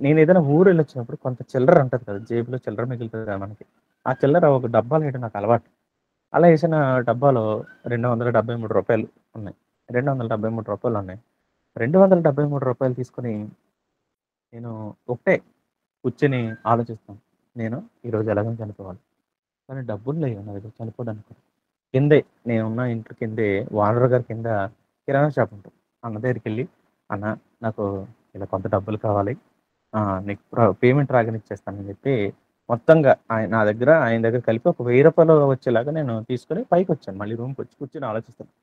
నేనేదైనా ఊరెళ్ళొచ్చినప్పుడు కొంత చిల్లర ఉంటది కదా! జేబులో చిల్లర మిగులుతది కదా మనకి. ఆ చిల్లర ఒక డబ్బాలో ఏయడం నాకు అలవాటు. అలా ఏసిన డబ్బాలో రూ. 273 ఉన్నాయి. రూ. 273 ఉన్నాయి. రూ. 273 తీసుకొని నేను ఒకటే కూర్చొని ఆలోచిస్తాను. నేను ఈరోజు ఎలాగైనా చనిపోవాలి. కానీ డబ్బులు లేవు నా దగ్గర చనిపోవడానికి కూడా. కిందే నేనున్న ఇంట్లో కిందే ఓనర్ గారి కింద కిరాణా షాప్ ఉంటది. అన్న దగ్గరికెళ్ళి, "అన్న నాకు ఇలా కొంత డబ్బులు కావాలి. నీకు పేమెంట్ రాగానే ఇచ్చేస్తానని" చెప్పి మొత్తంగా నా దగ్గర ఆయన దగ్గర కలిపి ఒక 1000 రూపాయలు వచ్చేలాగా నేను తీసుకొని పైకొచ్చాను. మళ్ళీ రూమ్‌కి వచ్చి కూర్చొని ఆలోచిస్తున్నాను.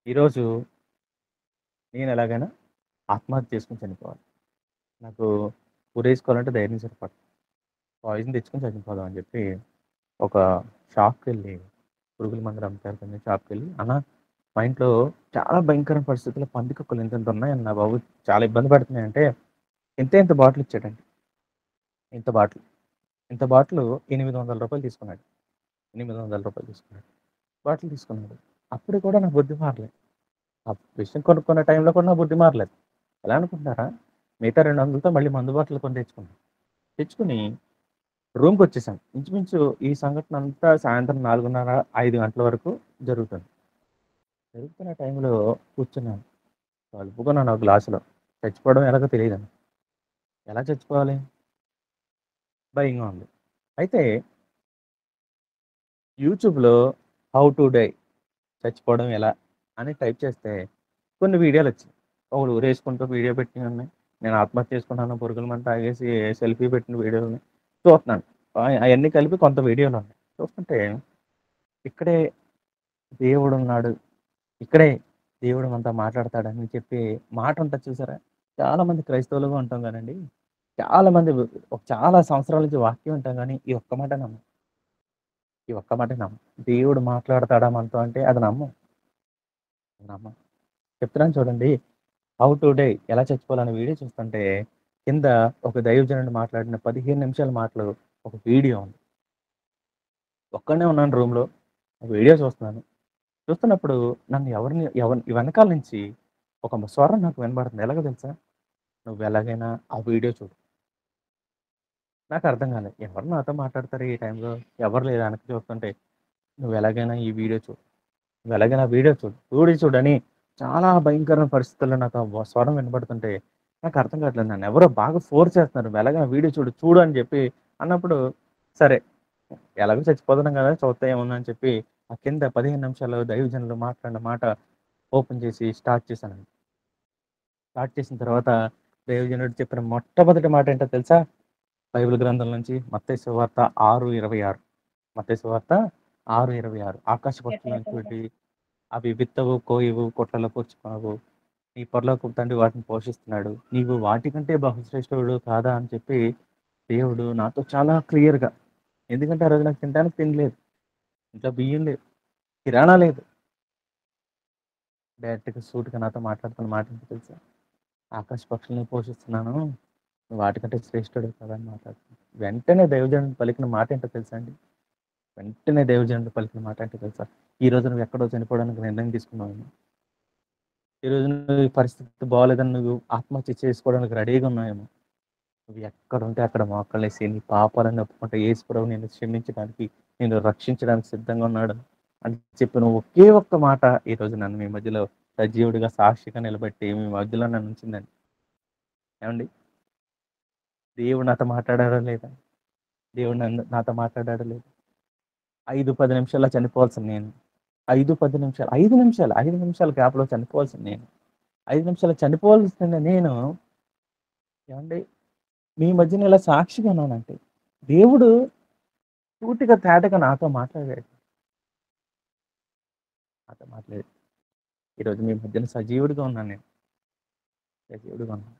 ఈరోజు నేను ఎలాగైనా ఆత్మహత్య చేసుకొని చనిపోవాలి. నాకు ఉరేసుకోవాలంటే ధైర్యం సరిపడదు. పాయిజన్ తెచ్చుకొని చనిపోదాం అని చెప్పి ఒక షాప్‌కెళ్ళి పురుగుల మందులు అమ్ముతారు కొన్ని షాప్‌కెళ్ళి, "అన్న మా ఇంట్లో చాలా భయంకరమైన పరిస్థితుల్లో పందికొక్కులు ఇంతింత ఉన్నాయన్న బాబు. చాలా ఇబ్బంది పడుతున్నాయంటే" ఇంత బాటిల్ ఇచ్చాడండి. ఇంత బాటిల్. ఇంత బాటిలు రూ. 800 తీసుకున్నాడు. రూ. 800 తీసుకున్నాడు. బాటిల్ తీసుకున్నాడు. అప్పుడు కూడా నా బుద్ధి మారలేదు. ఆ విషయం కొనుక్కున్న టైంలో కూడా నా బుద్ధి మారలేదు. ఎలా అనుకుంటున్నారా? మిగతా 200తో మళ్ళీ మందు బాటిల్ కొని తెచ్చుకున్నాను. తెచ్చుకొని రూమ్‌కొచ్చేసాను. ఇంచుమించు ఈ సంఘటన అంతా సాయంత్రం 4:30, 5 గంటల వరకు జరుగుతుంది. జరుగుతున్న టైంలో కూర్చున్నాను. కలుపుకున్నాను ఒక గ్లాసులో. చచ్చిపోవడం ఎలాగో తెలీదండి. ఎలా చచ్చిపోవాలి? భయంగా ఉంది. అయితే యూట్యూబ్‌లో 'హౌ టు డై' చచ్చిపోవడం ఎలా అని టైప్ చేస్తే కొన్ని వీడియోలొచ్చాయి. ఒకడు ఉరేసుకుంటూ వీడియో పెట్టినయున్నాయి. నేను ఆత్మహత్య చేసుకున్నాను పురుగుల మందు తాగేసి సెల్ఫీ పెట్టిన వీడియోలున్నాయి. చూస్తున్నాను. అయన్నీ కలిపి కొంత వీడియోలున్నాయి. చూస్తుంటే ఇక్కడే దేవుడున్నాడు. ఇక్కడే దేవుడు మనతో మాట్లాడతాడని చెప్పి మాట ఉంటది చూసారా? చాలామంది క్రైస్తవులుగా ఉంటాం గానండి. చాలామంది చాలా సంవత్సరాల నుంచి వాక్యం వింటాం గానీ, ఈ ఒక్క మాట నమ్మం. ఈ ఒక్క మాట నమ్మం. దేవుడు మాట్లాడతాడా మనతో అంటే అది నమ్మం. నమ్మం. చెప్తున్నాను చూడండి. 'హౌ టు డై' ఎలా చచ్చిపోవాలనే వీడియో చూస్తుంటే, కింద ఒక దైవజనుడు మాట్లాడిన 15 నిమిషాల మాటలు ఒక వీడియో ఉంది. ఒక్కడినే ఉన్నాను రూమ్‌లో. వీడియో చూస్తున్నాను. చూస్తున్నప్పుడు నన్ను వెనకాల నుంచి ఒక స్వరం నాకు వినబడుతుంది. ఎలాగో తెలుసా? "నువ్వు ఎలాగైనా ఆ వీడియో చూడు." నాకు అర్థం కాలేదు. ఎవరు నాతో మాట్లాడతారు ఈ టైంలో? ఎవరు లేరు వెనక్కి చూస్తుంటే, "నువ్వు ఎలాగైనా ఈ వీడియో చూడు. నువ్వు ఎలాగైనా వీడియో చూడు. చూడని చాలా భయంకరమైన పరిస్థితుల్లో నాకు ఆ స్వరం వినబడుతుంటే, నాకు అర్థం కావట్లేదు. నన్నెవరో బాగా ఫోర్స్ చేస్తున్నారు. "నువ్వు ఎలాగైనా వీడియో చూడు, చూడు" అని చెప్పి అన్నప్పుడు, సరే ఎలాగో చచ్చిపోతున్నాం కదా! చూస్తే ఏముందని చెప్పి, ఆ కింద 15 నిమిషాలు దైవజనులు మాట్లాడిన మాట ఓపెన్ చేసి స్టార్ట్ చేశానండి. స్టార్ట్ చేసిన తర్వాత దైవజనుడు చెప్పిన మొట్టమొదటి మాట ఏంటో తెలుసా? బైబిల్ గ్రంథం నుంచి మత్తయి సువార్త 6:26. మత్తయి సువార్త 6:26. ఆకాశ పక్షులను చూడి అవి విత్తవు, కోయవు, కొట్లలో కూర్చుకోవు. నీ పరలోకపు తండ్రి వాటిని పోషిస్తున్నాడు. నీవు వాటికంటే బహుశ్రేష్ఠుడు కాదా అని చెప్పి దేవుడు నాతో చాలా క్లియర్‌గా, ఎందుకంటే ఆ రోజు నాకు తినడానికి తిండి లేదు. ఇంట్లో బియ్యం లేదు. కిరాణా లేదు. డైరెక్ట్‌గా సూటిగా నాతో మాట్లాడుతున్న మాట ఏంటో తెలుసా? ఆకాశ పక్షుల్ని పోషిస్తున్నాను. నువ్వు వాటికంటే శ్రేష్ఠుడు కదా అని మాట్లాడుతున్నాను. వెంటనే దైవజనుడు పలికిన మాట ఏంటో తెలుసా అండి? వెంటనే దైవజనుడు పలికిన మాట ఏంటో తెలుసా? ఈరోజు నువ్వు ఎక్కడో చనిపోవడానికి నిర్ణయం తీసుకున్నావేమో. ఈరోజు నువ్వు ఈ పరిస్థితి బాలేదని నువ్వు ఆత్మహత్య చేసుకోవడానికి రెడీగా ఉన్నావేమో. నువ్వు ఎక్కడుంటే అక్కడ మోకాళ్ళేసి నీ పాపాలను ఒప్పుకుంటే యేసు ప్రభువు నిన్ను క్షమించడానికి, నిన్ను రక్షించడానికి సిద్ధంగా ఉన్నాడు అని చెప్పిన ఒకే ఒక్క మాట ఈరోజు నన్ను మీ మధ్యలో సజీవుడిగా, సాక్షిగా నిలబెట్టి మీ మధ్యలో నన్ను ఉంచిందండి. ఏవండీ? దేవుడు నాతో మాట్లాడాడా లేదా? దేవుడు నాతో మాట్లాడాడా లేదా? 5, 10 నిమిషాల్లో చనిపోవాల్సిన నేను. 5, 10 నిమిషాలు, 5 నిమిషాల గ్యాప్‌లో చనిపోవాల్సిన నేను. 5 నిమిషాల్లో చనిపోవాల్సిన నేను ఏవండీ? మీ మధ్యన ఇలా సాక్షిగా ఉన్నానంటే, దేవుడు సూటిగా, తేటగా నాతో మాట్లాడాడు. నాతో మాట్లాడాడు. ఈరోజు మీ మధ్యన సజీవుడిగా ఉన్నాను నేను. సజీవుడిగా ఉన్నాను.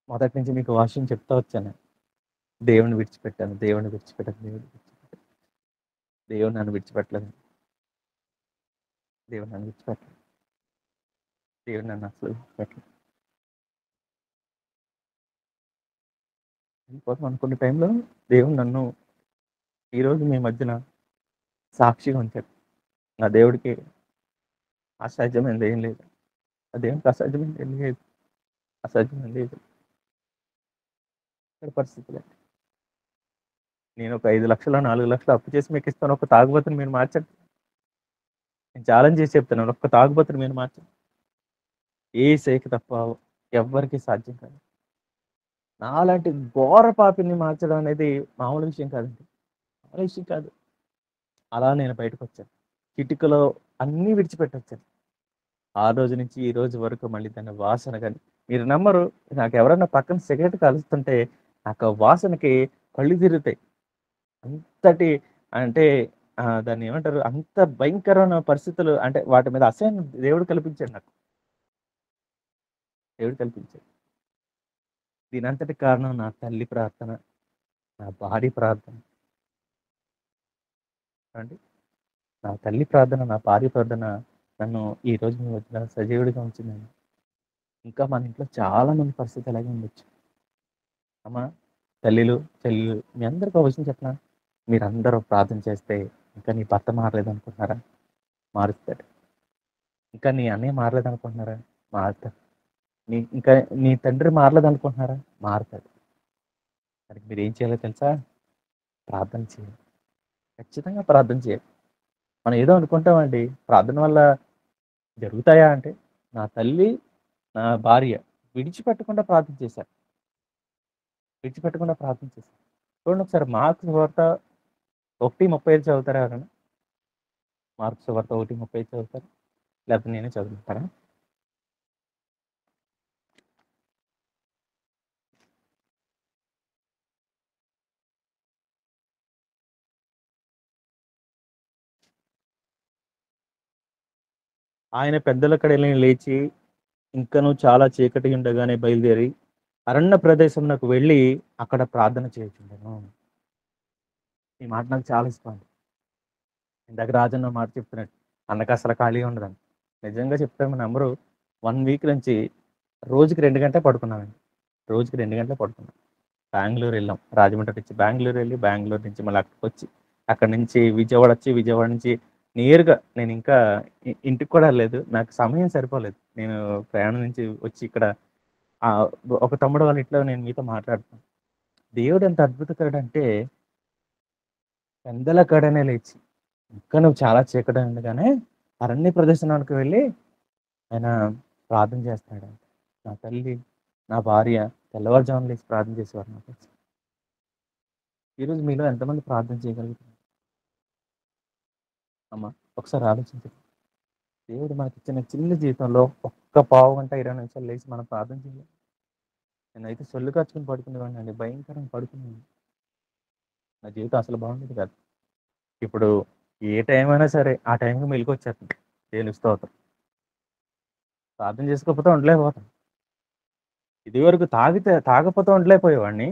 మొదటి నుంచి మీకు వాక్యం చెప్తా వచ్చాను. దేవుడిని విడిచిపెట్టాను. దేవుడిని విడిచిపెట్టాను. దేవుడిని విడిచిపెట్టాను. దేవుడు నన్ను విడిచిపెట్టలేదు. దేవుడు నన్ను విడిచిపెట్టలేదు. దేవుడు నన్ను అసలు విడిచిపెట్టలేదు. వెళ్ళిపోదాం అనుకున్న టైంలో దేవుడు నన్ను ఈరోజు మీ మధ్యన సాక్షిగా ఉంచాడు. నా దేవుడికి అసాధ్యమైనది ఏం లేదు. ఆ దేవునికి అసాధ్యమైనది ఏం లేదు. అసాధ్యమైనది లేదు. ఇక్కడ పరిస్థితులే. నేను ఒక 5,00,000, 4,00,000 అప్పు చేసి మీకు ఇస్తాను. ఒక తాగుబోతుని మీరు మార్చండి. నేను ఛాలెంజ్ చేసి చెప్తున్నాను. ఒక్క తాగుబోతుని మీరు మార్చండి. యేసయ్యకి తప్ప ఎవ్వరికీ సాధ్యం కాదు. నాలాంటి ఘోర పాపిని మార్చడం అనేది మామూలు విషయం కాదండి. మామూలు విషయం కాదు. అలా నేను బయటకొచ్చాను. చిటికలో అన్నీ విడిచిపెట్టొచ్చాను. ఆ రోజు నుంచి ఈ రోజు వరకు మళ్ళీ దాని వాసన గాని మీరు నమ్మరు. నాకెవరన్నా పక్కన సిగరెట్ కాలుస్తుంటే నాకు వాసనకి కళ్ళు తిరుగుతాయి. అంతటి అంటే దాన్ని ఏమంటారు? అంత భయంకరమైన పరిస్థితులు అంటే వాటి మీద అసహ్యం దేవుడు కల్పించాడు నాకు. దేవుడు కల్పించాడు. దీనంతటికి కారణం నా తల్లి ప్రార్థన, నా భార్య ప్రార్థన. ఏవండీ? నా తల్లి ప్రార్థన, నా భార్య ప్రార్థన నన్ను ఈరోజు మీ మధ్యన సజీవుడిగా ఉంచిందండి. ఇంకా మన ఇంట్లో చాలా మంది పరిస్థితి అలాగే ఉండొచ్చు. అమ్మ, చెల్లెలు మీ అందరికి ఒక విషయం చెప్పనా? మీరందరూ ప్రార్థన చేస్తే ఇంకా నీ భర్త మారలేదనుకుంటున్నారా? మారుస్తాడు. ఇంకా నీ అన్నయ్య మారలేదనుకుంటున్నారా? మారుతాడు. ఇంకా నీ తండ్రి మారలేదనుకుంటున్నారా? మారుతాడు. దానికి మీరేం చేయాలో తెలుసా? ప్రార్థన చేయాలి. ఖచ్చితంగా ప్రార్థన చేయాలి. మనం ఏదో అనుకుంటామండి. ప్రార్థన వల్ల జరుగుతాయా అంటే, నా తల్లి, నా భార్య విడిచిపెట్టకుండా ప్రార్థన చేశారు. విడిచిపెట్టకుండా ప్రార్థన చేశారు. చూడండి ఒకసారి మార్క్స్ సువార్త 1:35 చదువుతారా ఎవరైనా? మార్క్స్ సువార్త 1:35 చదువుతారా? లేకపోతే నేనే చదువుతారా? ఆయన పెద్దలకడెల్లి లేచి, ఇంకను చాలా చీకటి ఉండగానే బయలుదేరి అరణ్య ప్రదేశమునకు వెళ్ళి అక్కడ ప్రార్థన చేయుచుండెను. ఈ మాట నాకు చాలా ఇష్టం అండి. ఇందాక రాజన్న మాట చెప్తున్నట్టు. అన్నకసల ఖాళీగా ఉండదండి. నిజంగా చెప్తాను నమ్మరు. 1 వీక్ నుంచి రోజుకి 2 గంటలే పడుకున్నానండి. రోజుకి 2 గంటలే పడుకున్నాను. బెంగుళూరు ఎళ్ళాం. రాజమండ్రి నుంచి బెంగుళూరు ఎళ్లి, బెంగుళూరు నుంచి మళ్ళీ అక్కడికొచ్చి, అక్కడి నుంచి విజయవాడ వచ్చి, విజయవాడ నుంచి నేరుగా నేనింకా ఇంటికి కూడా ఎళ్ళలేదు. నాకు సమయం సరిపోలేదు. నేను ప్రయాణం నుంచి వచ్చి ఇక్కడ ఆహ్, ఒక తమ్ముడు వాళ్ళ ఇంట్లో నేను మీతో మాట్లాడుతున్నాను. దేవుడు ఎంత అద్భుతకరుడంటే, పెందల కడనే లేచి, ఇంకా నువ్వు చాలా చీకటి ఉండగానే అరణ్య ప్రదేశానికి వెళ్ళి ఆయన ప్రార్థన చేస్తున్నాడంట. నా తల్లి, నా భార్య తెల్లవారుజామున లేచి ప్రార్థన చేసేవారు నా కోసం. ఈరోజు మీలో ఎంతమంది ప్రార్థన చేయగలుగుతున్నారు? అమ్మ, ఒకసారి ఆలోచించండి. దేవుడు మనకిచ్చిన చిన్న జీవితంలో ఒక్క పావుగంట, 20 నిమిషాలు లేచి మనం ప్రార్థన చేయాలి. నేనైతే సొల్లు కార్చుకొని పడుకునేవాడినండి. భయంకరంగా పడుకునేవాడిని. నా జీవితం అసలు బాగుండేది కాదు. ఇప్పుడు ఏ టైం అయినా సరే, ఆ టైంకి మెలుకువొచ్చేస్తుంది. దేవునికి స్తోత్రం. ప్రార్థన చేసుకోకపోతే ఉండలేకపోతాను. ఇదివరకు తాగకపోతే ఉండలేకపోయేవాడిని.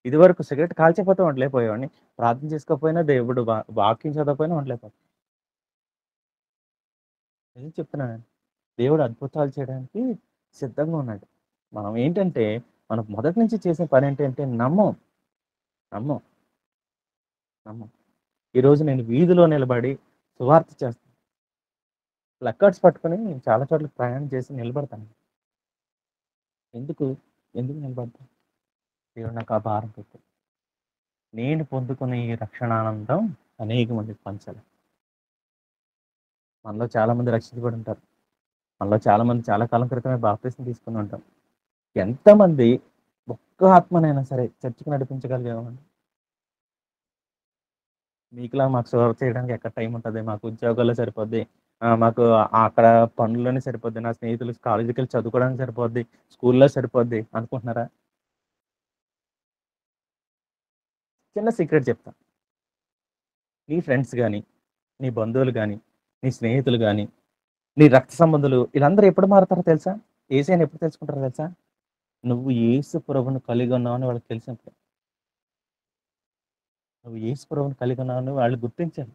ఇదివరకు సిగరెట్ కాల్చకపోతే ఉండలేకపోయేవాడిని. ప్రార్థన చేసుకోకపోయినా దేవుడు వాక్యం చదవకపోయినా ఉండలేకపోతాను. నిజం చెప్తున్నానండి. దేవుడు అద్భుతాలు చేయడానికి సిద్ధంగా ఉన్నాడు. మనం ఏంటంటే, మనం మొదటి నుంచి చేసే పనేంటంటే నమ్మం, నమ్మం. ఈరోజు నేను వీధిలో నిలబడి సువార్త చేస్తాను. ప్లకార్డ్స్ పట్టుకొని చాలా చోట్ల ప్రయాణం చేసి నిలబడతాను. ఎందుకు? ఎందుకు నిలబడతాను? దేవుడు నాకు ఆ భారం పెట్టాడు. నేను పొందుకున్న ఈ రక్షణానందం అనేక మందికి పంచాలి. మనలో చాలా మంది రక్షించబడి ఉంటారు. మనలో చాలా మంది చాలా కాలం క్రితమే బాప్తిసం తీసుకొని ఉంటాం. ఎంతమంది ఒక్క ఆత్మనైనా సరే చర్చికి నడిపించగలిగామండి? మీకులా మాకు సేవ చేయడానికి ఎక్కడ టైం ఉంటది? మాకు ఉద్యోగాల్లో సరిపోద్ది. మాకు అక్కడ పనుల్లోనే సరిపోద్ది. నా స్నేహితులు కాలేజీకెళ్ళి చదువుకోవడానికి సరిపోద్ది. స్కూల్‌లో సరిపోద్ది అనుకుంటున్నారా? చిన్న సీక్రెట్ చెప్తా. నీ ఫ్రెండ్స్ గాని, నీ బంధువులు గాని, నీ స్నేహితులు గాని, నీ రక్త సంబంధులు ఈళ్ళందరూ ఎప్పుడు మారతారో తెలుసా? యేసయ్యని ఎప్పుడు తెలుసుకుంటారో తెలుసా? నువ్వు యేసు ప్రభువుని కలిగి ఉన్నావని వాళ్ళకి తెలిసినప్పుడే. నువ్వు యేసు ప్రభువుని కలిగి ఉన్నావని వాళ్ళు గుర్తించాలి.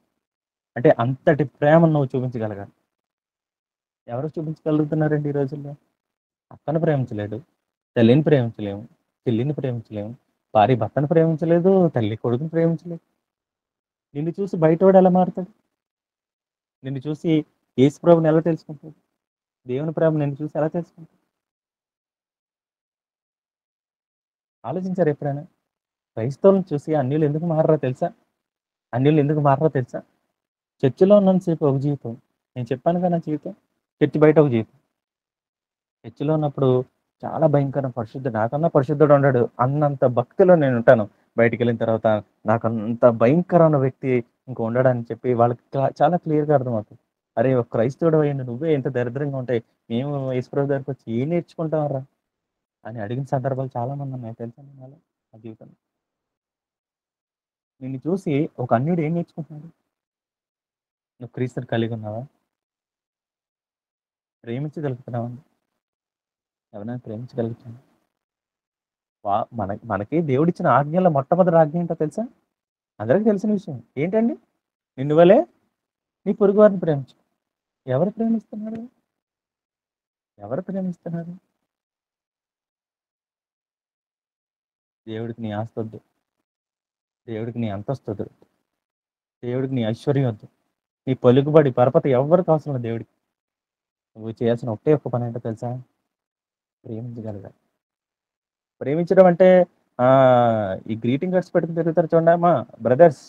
అంటే అంతటి ప్రేమను నువ్వు చూపించగలగాలి. ఎవరు చూపించగలుగుతున్నారండి ఈ రోజుల్లో? అక్కను ప్రేమించలేడు. తల్లిని ప్రేమించలేము. చెల్లిని ప్రేమించలేము. భార్య భర్తను ప్రేమించలేదు. తల్లి కొడుకుని ప్రేమించలేదు. నిన్ను చూసి బయటోడు ఎలా మారుతాడు? నిన్ను చూసి యేసు ప్రభువుని ఎలా తెలుసుకుంటాడు? దేవుని ప్రేమ నిన్ను చూసి ఎలా తెలుసుకుంటాడు? ఆలోచించారా ఎప్పుడైనా? క్రైస్తవులను చూసి అన్యులు ఎందుకు మారరో తెలుసా? అన్యులు ఎందుకు మారరో తెలుసా? చర్చిలో ఉన్నంత సేపు ఒక జీవితం. నేను చెప్పానుగా నా జీవితం. చర్చి బయట ఒక జీవితం. చర్చిలో ఉన్నప్పుడు చాలా భయంకరం నాకన్నా పరిశుద్ధుడు ఉండడు అన్నంత భక్తిలో నేనుంటాను. బయటికెళ్ళిన తర్వాత నాకంత భయంకరమైన వ్యక్తి ఇంక ఉండడని చెప్పి వాళ్ళకి చాలా క్లియర్‌గా అర్థమవుతుంది. అరే! ఒక క్రైస్తవుడు అయ్యుండి నువ్వే ఇంత దరిద్రంగా ఉంటే మేము యేసుప్రభు దగ్గరికొచ్చి ఏం నేర్చుకుంటాంరా అని అడిగిన సందర్భాలు చాలా మందున్నాయి తెలుసా నాలో. ఆ జీవితం. నిన్ను చూసి ఒక అన్యుడు ఏం నేర్చుకుంటున్నాడు? నువ్వు క్రీస్తుని కలిగి ఉన్నావా? ప్రేమించగలుగుతున్నావా? ఎవరైనా ప్రేమించగలుగుతాను. మనకి దేవుడిచ్చిన ఆజ్ఞల్లో మొట్టమొదటి ఆజ్ఞ ఏంటో తెలుసా? అందరికీ తెలిసిన విషయం. ఏంటండి? నిన్ను వలే నీ పొరుగు వారిని ప్రేమించు. ఎవరు ప్రేమిస్తున్నారు? ఎవరు ప్రేమిస్తున్నారు? దేవుడికి నీ ఆస్తి వద్దు. దేవుడికి నీ అంతస్తు వద్దు. దేవుడికి నీ ఐశ్వర్యం వద్దు. నీ పలుకుబడి పరపతి ఎవరికి అవసరం లేదు దేవుడికి. నువ్వు చేయాల్సిన ఒకే ఒక్క పని ఏంటో తెలుసా? ప్రేమించగలగాలి. ప్రేమించడం అంటే ఈ గ్రీటింగ్ కార్డ్స్ పెట్టుకుని తిరుగుతారు చూడండి అమ్మా బ్రదర్స్,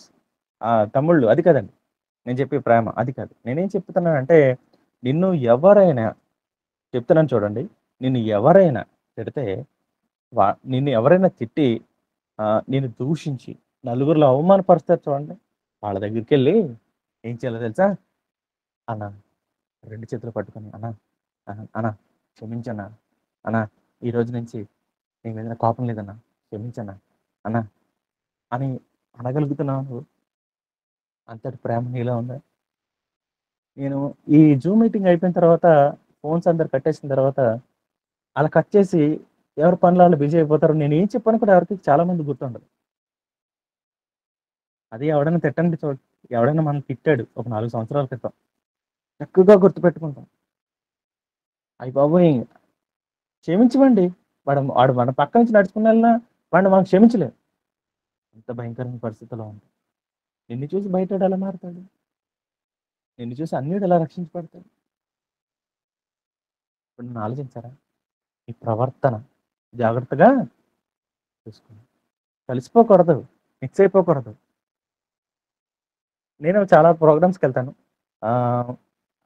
తమ్ముళ్ళు, అది కాదండి నేను చెప్పే ప్రేమ. అది కాదు. నేనేం చెప్తున్నానంటే, నిన్ను ఎవరైనా చెప్తున్నాను చూడండి, నిన్ను ఎవరైనా తిడితే, నిన్ను ఎవరైనా తిట్టి నిన్ను దూషించి నలుగురిలో అవమానపరుస్తారు చూడండి, వాళ్ళ దగ్గరికి వెళ్ళి ఏం చేయాలో తెలుసా? అన్న, రెండు చేతులు పట్టుకొని అన్న, అన్న క్షమించన్నా, అన్న ఈ రోజు నుంచి నీ మీద నాకు కోపం లేదన్నా, క్షమించన్నా అన్న అని అనగలుగుతున్నావు నువ్వు? అంతటి ప్రేమ నీలో ఉందా? నేను ఈ జూమ్ మీటింగ్ అయిపోయిన తర్వాత ఫోన్స్ అందరు కట్టేసిన తర్వాత అలా కట్ చేసి ఎవరి పనులు వాళ్ళు బిజీ అయిపోతారు. నేను ఏం చెప్పాను కూడా ఎవరికి చాలా మంది గుర్తుండదు. అది ఎవడైనా తిట్టండి చూడు, ఎవడైనా మనం తిట్టాడు ఒక 4 సంవత్సరాల క్రితం, చక్కగా గుర్తుపెట్టుకుంటాం. అయ్యి బాబోయ్, క్షమించమండి. వాడు మన పక్క నుంచి నడుచుకుని వెళ్ళినా వాడిని మనం క్షమించలేం. అంత భయంకరమైన పరిస్థితిలో ఉంది. నిన్ను చూసి బయటోడు ఎలా మారుతాడు? నిన్ను చూసి అన్యుడు ఎలా రక్షించబడతాడు? ఇప్పుడు నన్ను ఆలోచించారా? ఈ ప్రవర్తన జాగ్రత్తగా చూసుకోండి. కలిసిపోకూడదు, మిక్స్ అయిపోకూడదు. నేను చాలా ప్రోగ్రామ్స్కి వెళ్తాను.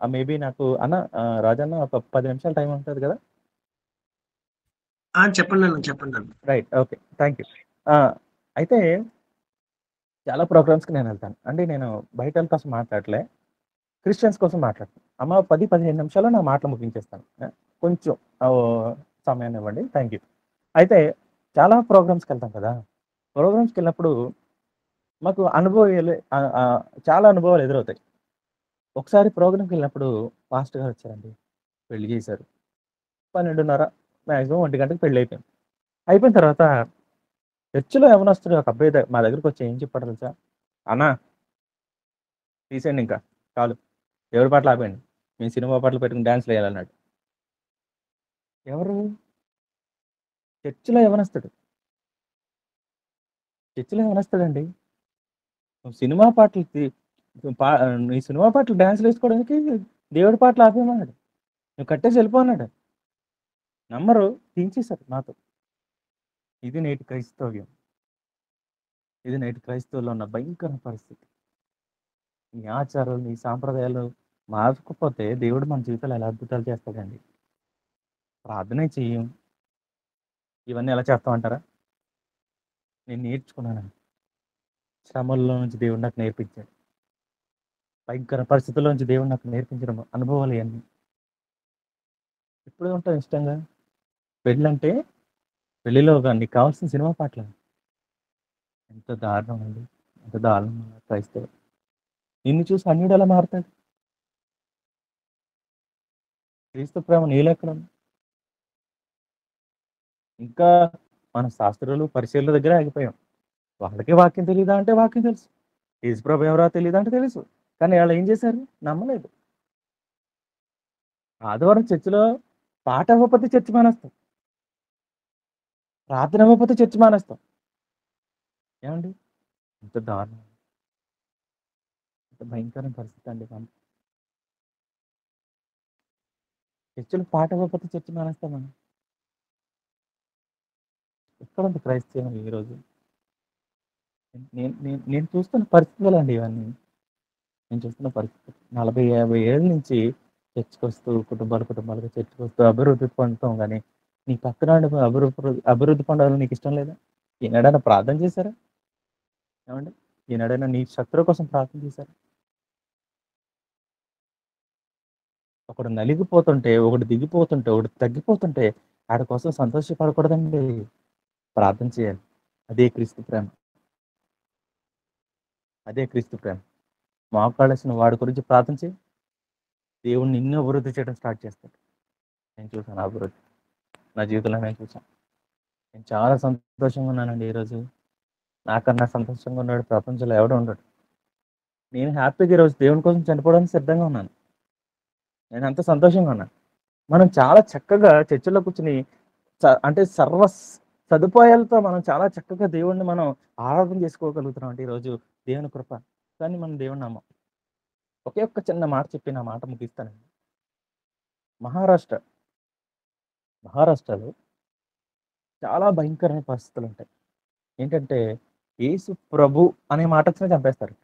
మేబీ నాకు అన్న రాజన్న ఒక 10 నిమిషాలు టైం ఉంటుంది కదా? చెప్పండి అన్న, చెప్పండి అన్న. Right, okay, thank you. అయితే చాలా ప్రోగ్రామ్స్కి నేను వెళ్తాను. అంటే నేను బయట వాళ్ళ కోసం మాట్లాడలే, క్రిస్టియన్స్ కోసం మాట్లాడతాను. అమ్మ 10-15 నిమిషాల్లో నా మాటలు ముగించేస్తాను. కొంచెం సమయాన్ని ఇవ్వండి, థ్యాంక్ యూ. అయితే చాలా ప్రోగ్రామ్స్కి వెళ్తాం కదా, ప్రోగ్రామ్స్కి వెళ్ళినప్పుడు మాకు అనుభవాలు, చాలా అనుభవాలు ఎదురవుతాయి. ఒకసారి ప్రోగ్రామ్కి వెళ్ళినప్పుడు పాస్టర్ గారు వచ్చారండి, పెళ్లి చేశారు. 12:30 మ్యాక్సిమం 1 గంటకి పెళ్ళి అయిపోయింది. అయిపోయిన తర్వాత చర్చిలో యవనస్తుడు ఒక అబ్బాయి మా దగ్గరికి వచ్చి ఏం చెప్పాడు తెలుసా? అన్నా తీసేయండి, ఇంకా చాలు, ఎవరి పాటలు ఆపేయండి, మేము సినిమా పాటలు పెట్టుకుని డ్యాన్స్లు వేయాలన్నాడు. ఎవరు? చర్చిలో యవనస్తుడు. చర్చిలో యవనస్తుడండి. నువ్వు సినిమా పాటలు నీ సినిమా పాటలు డ్యాన్స్లు వేసుకోవడానికి దేవుడి పాటలు ఆపేయమన్నాడు. నువ్వు కట్టేసి వెళ్ళిపోన్నాడు. నమ్మరు, తీయించేశారు నాతో. ఇది నేటి క్రైస్తవ్యం. ఇది నేటి క్రైస్తవుల్లో ఉన్న భయంకర పరిస్థితి. నీ ఆచారాలు, నీ సాంప్రదాయాలు మార్చకపోతే దేవుడు మన జీవితాలు ఎలా అద్భుతాలు చేస్తాడండి. ప్రార్థనే చెయ్యం, ఇవన్నీ ఎలా చేస్తామంటారా? నేను నేర్చుకున్నాను. శ్రమల్లో నుంచి దేవుడు నాకు నేర్పించాడు. భయంకర పరిస్థితుల్లో నుంచి దేవుడు నాకు నేర్పించడం అనుభవాలు ఇవన్నీ. ఎప్పుడు ఉంటాం ఇష్టంగా? పెళ్ళంటే పెళ్లిలో నీకు కావాల్సిన సినిమా పాటలు. ఎంత దారుణం అండి, ఎంత దారుణం క్రైస్తవులు. నిన్ను చూసి అన్యుడు ఎలా మారుతాడు? క్రీస్తు ప్రేమ నీలో ఎక్కడ ఉంది? ఇంకా మన శాస్త్రులు పరిశీలన దగ్గర ఆగిపోయాం. వాళ్ళకి వాక్యం తెలియదా అంటే వాక్యం తెలుసు, యేసుప్రభు ఎవరో తెలియదా అంటే తెలుసు, కానీ వాళ్ళు ఏం చేశారు? నమ్మలేదు. ఆదివారం చర్చిలో పాట ఇవ్వకపోతే చర్చి మానేస్తాం, ప్రార్థన ఇవ్వకపోతే చర్చి మానేస్తాం. ఏమండి, ఎంత దారుణం, ఎంత భయంకరమైన పరిస్థితి అండి. మనం చర్చిలో పాట ఇవ్వకపోతే చర్చి మానేస్తాం. మనం ఎక్కడ ఉంది క్రైస్తవం ఈరోజు? నేను చూస్తున్న పరిస్థితులు అండి ఇవన్నీ. నేను చూస్తున్న పరిస్థితి 40-50 ఏళ్ళ నుంచి చర్చకు వస్తూ కుటుంబాలుగా చర్చకు వస్తూ అభివృద్ధి పొందుతాం, కానీ నీ పక్కన అభివృద్ధి పొందాలని నీకు ఇష్టం లేదా? ఈనాడైనా ప్రార్థన చేశారా? ఏమండి, ఈనాడైనా నీ శత్రువు కోసం ప్రార్థన చేశారా? ఒకడు నలిగిపోతుంటే, ఒకడు దిగిపోతుంటే, ఒకడు తగ్గిపోతుంటే ఆడి కోసం సంతోషపడకూడదండి, ప్రార్థన చేయాలి. అదే క్రీస్తు ప్రేమ. అదే క్రీస్తు ప్రేమ. మోకాళ్ళసిన వాడి గురించి ప్రార్థన చేయి, దేవుడు నిన్ను అభివృద్ధి చేయడం స్టార్ట్ చేస్తాడు. నేను చూసాను ఆ అభివృద్ధి. నా జీవితంలో నేను చూసాను. నేను చాలా సంతోషంగా ఉన్నానండి ఈరోజు. నాకన్నా సంతోషంగా ఉన్నాడు ప్రపంచంలో ఎవడు ఉండడు. నేను హ్యాపీగా ఈరోజు దేవుని కోసం చనిపోవడానికి సిద్ధంగా ఉన్నాను. నేను అంత సంతోషంగా ఉన్నాను. మనం చాలా చక్కగా చర్చిలో కూర్చుని అంటే సదుపాయాలతో మనం చాలా చక్కగా దేవుణ్ణి మనం ఆరాధన చేసుకోగలుగుతున్నాం అంటే ఈరోజు దేవుని కృప. కానీ మనం దేవుని నమ్మం. ఒకే ఒక్క చిన్న మాట చెప్పి నా మాట ముగిస్తానండి. మహారాష్ట్ర మహారాష్ట్రలో చాలా భయంకరమైన పరిస్థితులు ఉంటాయి. ఏంటంటే యేసు ప్రభు అనే మాట వచ్చినా చంపేస్తారు.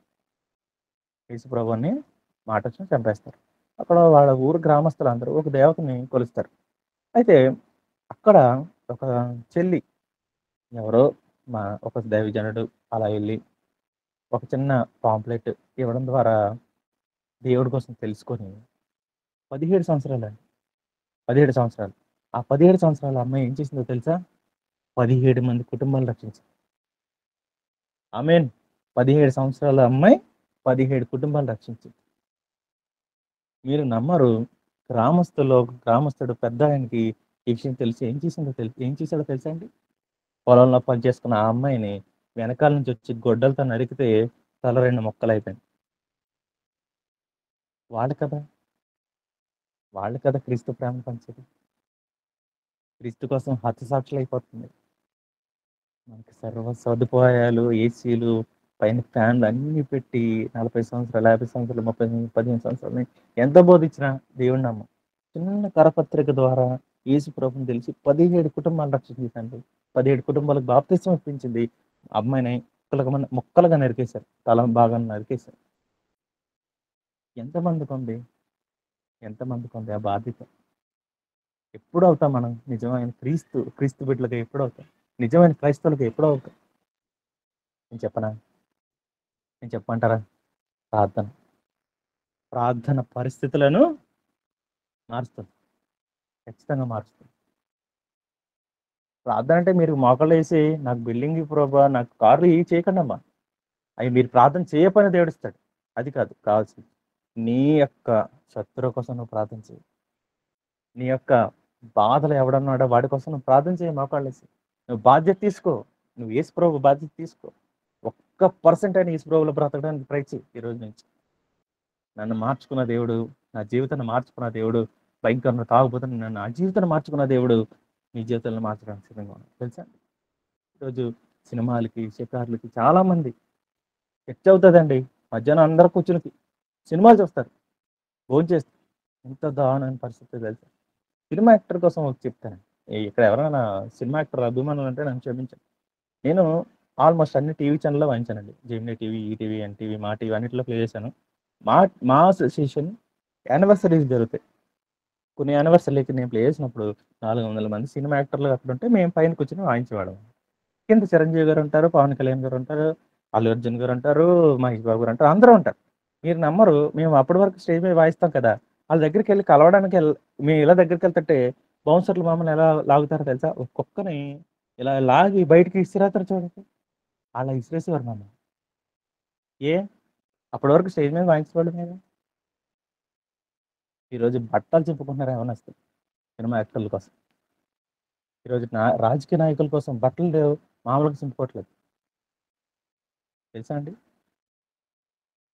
యేసు ప్రభు అని మాట వచ్చినా చంపేస్తారు. అక్కడ వాళ్ళ ఊరు గ్రామస్తులు అందరూ ఒక దేవతని కొలుస్తారు. అయితే అక్కడ ఒక చెల్లి ఎవరో ఒక దైవజనుడు అలా వెళ్ళి ఒక చిన్న పాంప్లెట్ ఇవ్వడం ద్వారా దేవుడి కోసం తెలుసుకొని 17 సంవత్సరాలండి. 17 సంవత్సరాలు. ఆ 17 సంవత్సరాల అమ్మాయి ఏం చేసిందో తెలుసా? 17 మంది కుటుంబాలు రక్షించింది. ఆమేన్. 17 సంవత్సరాల అమ్మాయి 17 కుటుంబాలు రక్షించింది. మీరు నమ్మరు. గ్రామస్తుడు పెద్ద ఆయనకి ఈ విషయం తెలిసి ఏం చేశాడో తెలుసా అండి? పొలంలో పనిచేసుకున్న ఆ అమ్మాయిని వెనకాల నుంచి వచ్చి గొడ్డలతో నరికితే తల 2 ముక్కలైపోయింది. వాళ్ళు కదా వాళ్ళు కదా క్రీస్తు ప్రేమ పంచేది. క్రీస్తు కోసం హతసాక్షులు అయిపోతుంది. మనకి సర్వ సదుపాయాలు, ఏసీలు, పైన ఫ్యాన్లు అన్నీ పెట్టి 40 సంవత్సరాలు, 50 సంవత్సరాలు, 30 15 సంవత్సరాలు ఎంత బోధించినా దేవుని నమ్మం. చిన్న కరపత్రిక ద్వారా యేసు ప్రభుని తెలిసి 17 కుటుంబాలు రక్షించిందండి. 17 కుటుంబాలకు బాప్తిసం ఇప్పించింది. అమ్మాయిని ముక్కలుగా నరికేశారు. తల భాగాన్ని నరికేశారు. ఎంతమందికి ఉంది ఆ బాధ్యత? ఎప్పుడు అవుతాం మనం నిజమైన క్రీస్తు బిడ్డలుగా ఎప్పుడు అవుతాం? నిజమైన క్రైస్తవులుగా ఎప్పుడు అవుతాం? నేను చెప్పమంటారా? ప్రార్థన ప్రార్థన పరిస్థితులను మారుస్తుంది. ఖచ్చితంగా మారుస్తుంది. ప్రార్థన అంటే మీరు మోకాళ్ళు వేసి నాకు బిల్డింగ్ ప్రభా, నాకు కార్లు ఇవి చేయకండి అమ్మా. అవి మీరు ప్రార్థన చేయకపోయినా దేవుడిస్తాడు. అది కాదు కావాల్సింది. నీ యొక్క శత్రువు కోసం నువ్వు ప్రార్థన చేయి. నీ యొక్క బాధలు ఎవడన్నాడో వాడి కోసం నువ్వు ప్రార్థన చేయి మోకాళ్ళేసి. నువ్వు బాధ్యత తీసుకో. నువ్వు యేసు ప్రభు బాధ్యత తీసుకో. 1% అయినా యేసు ప్రభువులో బ్రతకడానికి ట్రై చేయి ఈ రోజు నుంచి. నన్ను మార్చుకున్న దేవుడు, నా జీవితాన్ని మార్చుకున్న దేవుడు, భయంకరమైన తాగుబోతున్న నా జీవితాన్ని మార్చుకున్న దేవుడు నీ జీవితాలను మార్చడానికి సిద్ధంగా ఉన్నాడు తెలుసా? ఈరోజు సినిమాలకి, షికార్లకి చాలా మంది ఖర్చు అవుతుందండి. మధ్యాహ్నం అందరూ కూర్చుని సినిమాలు చూస్తారు, భోంచేస్తారు. ఎంత దారుణమైన పరిస్థితి తెలుసా? సినిమా యాక్టర్ కోసం ఒకటి చెప్తాను. ఇక్కడ ఎవరైనా సినిమా యాక్టర్ అభిమానులు అంటే నన్ను క్షమించండి. నేను ఆల్మోస్ట్ అన్ని టీవీ ఛానల్లో వాయించానండి. జెమినీ టీవీ, ఈటీవీ, ఎన్టీవీ, మా టీవీ అన్నింటిలో ప్లే చేశాను. మా అసోసియేషన్ యానివర్సరీస్ జరుగుతాయి. కొన్ని యానివర్సరీలకి నేను ప్లే చేసినప్పుడు 400 మంది సినిమా యాక్టర్లు అక్కడ ఉంటే మేము పైన కూర్చొని వాయించేవాళ్ళం. కింద చిరంజీవి గారు ఉంటారు, పవన్ కళ్యాణ్ గారు ఉంటారు, అల్లు అర్జున్ గారు ఉంటారు, మహేష్ బాబు గారు ఉంటారు, అందరూ ఉంటారు. మీరు నమ్మరు, మేము అప్పటి వరకు స్టేజ్ మీద వాయిస్తాం కదా, వాళ్ళ దగ్గరికి వెళ్ళి కలవడానికి మేము ఇలా దగ్గరికి వెళ్తుంటే బౌన్సర్లు మమ్మల్ని ఎలా లాగుతారో తెలుసా? ఒక్కొక్కని ఇలా లాగి బయటికి ఇసిరేస్తారు చూడండి. అలా ఇసిరేసేవారు మమ్మల్ని. ఏ అప్పటి వరకు స్టేజ్ మీద వాయించేవాళ్ళు మీద ఈరోజు బట్టలు చెప్పుకుంటున్నారు ఏమన్నా సినిమా యాక్టర్ల కోసం. ఈరోజు రాజకీయ నాయకుల కోసం బట్టలు లేవు, మామూలుగా చింపుకోవట్లేదు తెలుసా అండి?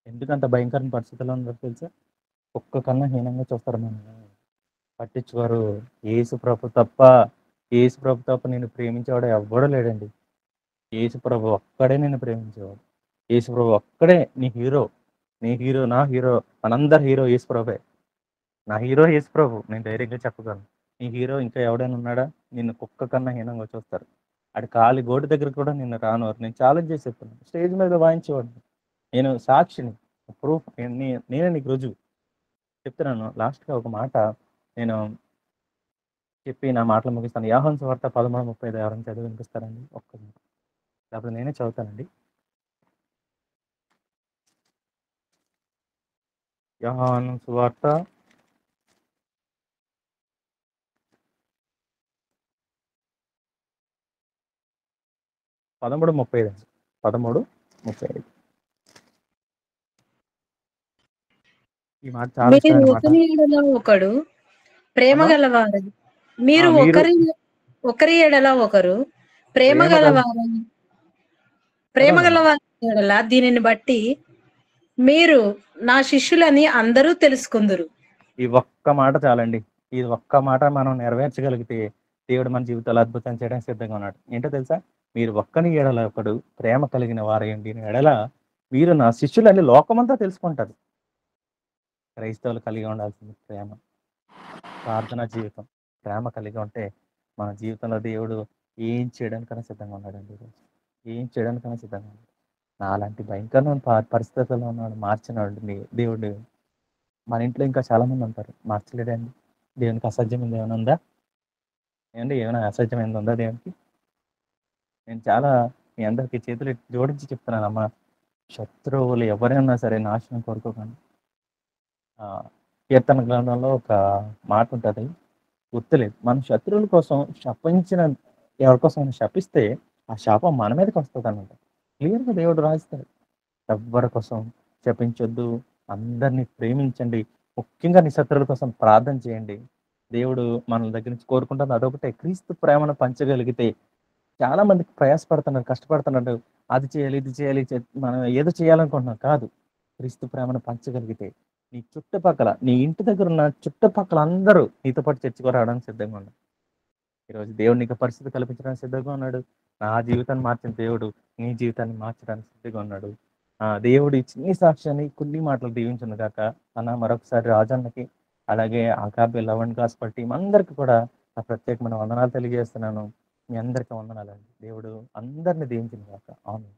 ఎందుకంత భయంకరమైన పరిస్థితుల్లో ఉందో తెలుసా? ఒక్క కన్నా హీనంగా చూస్తారు మనల్ని, పట్టించుకోరు. యేసు ప్రభు తప్ప నేను ప్రేమించేవాడు ఎవ్వడూ లేడండి. యేసు ప్రభు ఒక్కడే నేను ప్రేమించేవాడు. యేసు ప్రభు ఒక్కడే నీ హీరో. నా హీరో, మనందరి హీరో యేసు ప్రభే. నా హీరో యేసు ప్రభు. నేను ధైర్యంగా చెప్పగలను. నీ హీరో ఇంకా ఎవడైనా ఉన్నాడా? నిన్ను కుక్క కన్నా హీనంగా చూస్తారు. ఆడి కాలి గోటు దగ్గర కూడా నిన్ను రానివ్వరు. నేను ఛాలెంజ్ చేసి చెప్తున్నాను. స్టేజ్ మీద వాయించేవాడిని. నేను సాక్షిని, ప్రూఫ్. నేనే నీకు రుజువు చెప్తున్నాను. లాస్ట్‌గా ఒక మాట నేను చెప్పి నా మాటలు ముగిస్తాను. యోహాను సువార్త 13:35 ఎవరైనా చదివి వినిపిస్తారండి? లేకపోతే నేనే చదువుతానండి. యోహాను సువార్త 13:35 అండి. 13:35. ఈ మాట చాలా మీరు ఇష్టమైన మాట. ఒకని ఎడల ఒకడు ప్రేమ అమ్మా గలవారు. మీరు మీరు ఒకరి ఎడల ఒకరు ప్రేమ ప్రేమ కల గలవారు. ప్రేమ చదవండి అమ్మా. గలవారి ఎడల దీనిని బట్టి మీరు నా శిష్యులని అందరూ తెలుసుకుందురు. ఈ ఒక్క మాట చాలండి. ఈ ఒక్క మాట మనం నెరవేర్చగలిగితే దేవుడు మన జీవితాలు అద్భుతం చేయడానికి సిద్ధంగా ఉన్నాడు. ఏంటో తెలుసా? మీరు ఒక్కని ఎడల ఒకడు ప్రేమ కలిగిన వారయండి ఎడల మీరు నా శిష్యులని లోకమంతా తెలుసుకుంటారు. క్రైస్తవులు కలిగి ఉండాల్సింది ప్రేమ, ప్రార్థనా జీవితం. ప్రేమ కలిగి ఉంటే మన జీవితంలో దేవుడు ఏం చేయడానికైనా సిద్ధంగా ఉన్నాడండి ఈరోజు. ఏం చేయడానికైనా సిద్ధంగా ఉన్నాడు. నాలాంటి భయంకరమైన పరిస్థితుల్లో ఉన్నాడు మార్చినాడు దేవుడు. మన ఇంట్లో ఇంకా చాలా మంది ఉంటారు మార్చలేడండి. దేవునికి అసాధ్యమైంది ఏమైనా ఉందా? ఏమండి ఏమైనా అసాధ్యమైంది ఉందా దేవునికి? నేను చాలా మీ అందరికీ చేతులు ఎత్తి జోడించి చెప్తున్నానమ్మా. శత్రువులు ఎవరైనా సరే నాశనం కోరుకోకండి. ఆ, కీర్తన గ్రంథంలో ఒక మాట ఉంటుంది, గుర్తులేదు. మన శత్రువుల కోసం శపించిన ఎవరి కోసం శపిస్తే ఆ శాపం మన మీదకి వస్తుంది అన్నమాట. క్లియర్గా దేవుడు రాస్తాడు. ఎవ్వరి కోసం శపించొద్దు, అందరినీ ప్రేమించండి, ముఖ్యంగా నీ శత్రువుల కోసం ప్రార్థన చేయండి. దేవుడు మన దగ్గర నుంచి కోరుకుంటుంది అదొకటే, క్రీస్తు ప్రేమను పంచగలిగితే. చాలా మందికి ప్రయాసపడుతున్నారు, కష్టపడుతున్నారు, అది చేయాలి ఇది చేయాలి మనం ఏదో చేయాలనుకుంటున్నాం కాదు. క్రీస్తు ప్రేమను పంచగలిగితే నీ చుట్టుపక్కల, నీ ఇంటి దగ్గర ఉన్న చుట్టుపక్కల అందరూ నీతో పాటు చర్చకు రావడానికి సిద్ధంగా ఉన్నారు. ఈరోజు దేవుడు నీకు పరిస్థితి కల్పించడానికి సిద్ధంగా ఉన్నాడు. నా జీవితాన్ని మార్చిన దేవుడు నీ జీవితాన్ని మార్చడానికి సిద్ధంగా ఉన్నాడు. దేవుడు ఈ చిన్ని సాక్ష్యాన్ని కొన్ని మాటలు దీవించను గాక. అన్న మరొకసారి రాజన్నకి, అలాగే ఆకాబి లవణ్ గాస్పల్ టీం అందరికీ కూడా నా ప్రత్యేకమైన వందనాలు తెలియజేస్తున్నాను. మీ అందరికీ వందనాలండి. దేవుడు అందరిని దీవించిన గాక. అవును.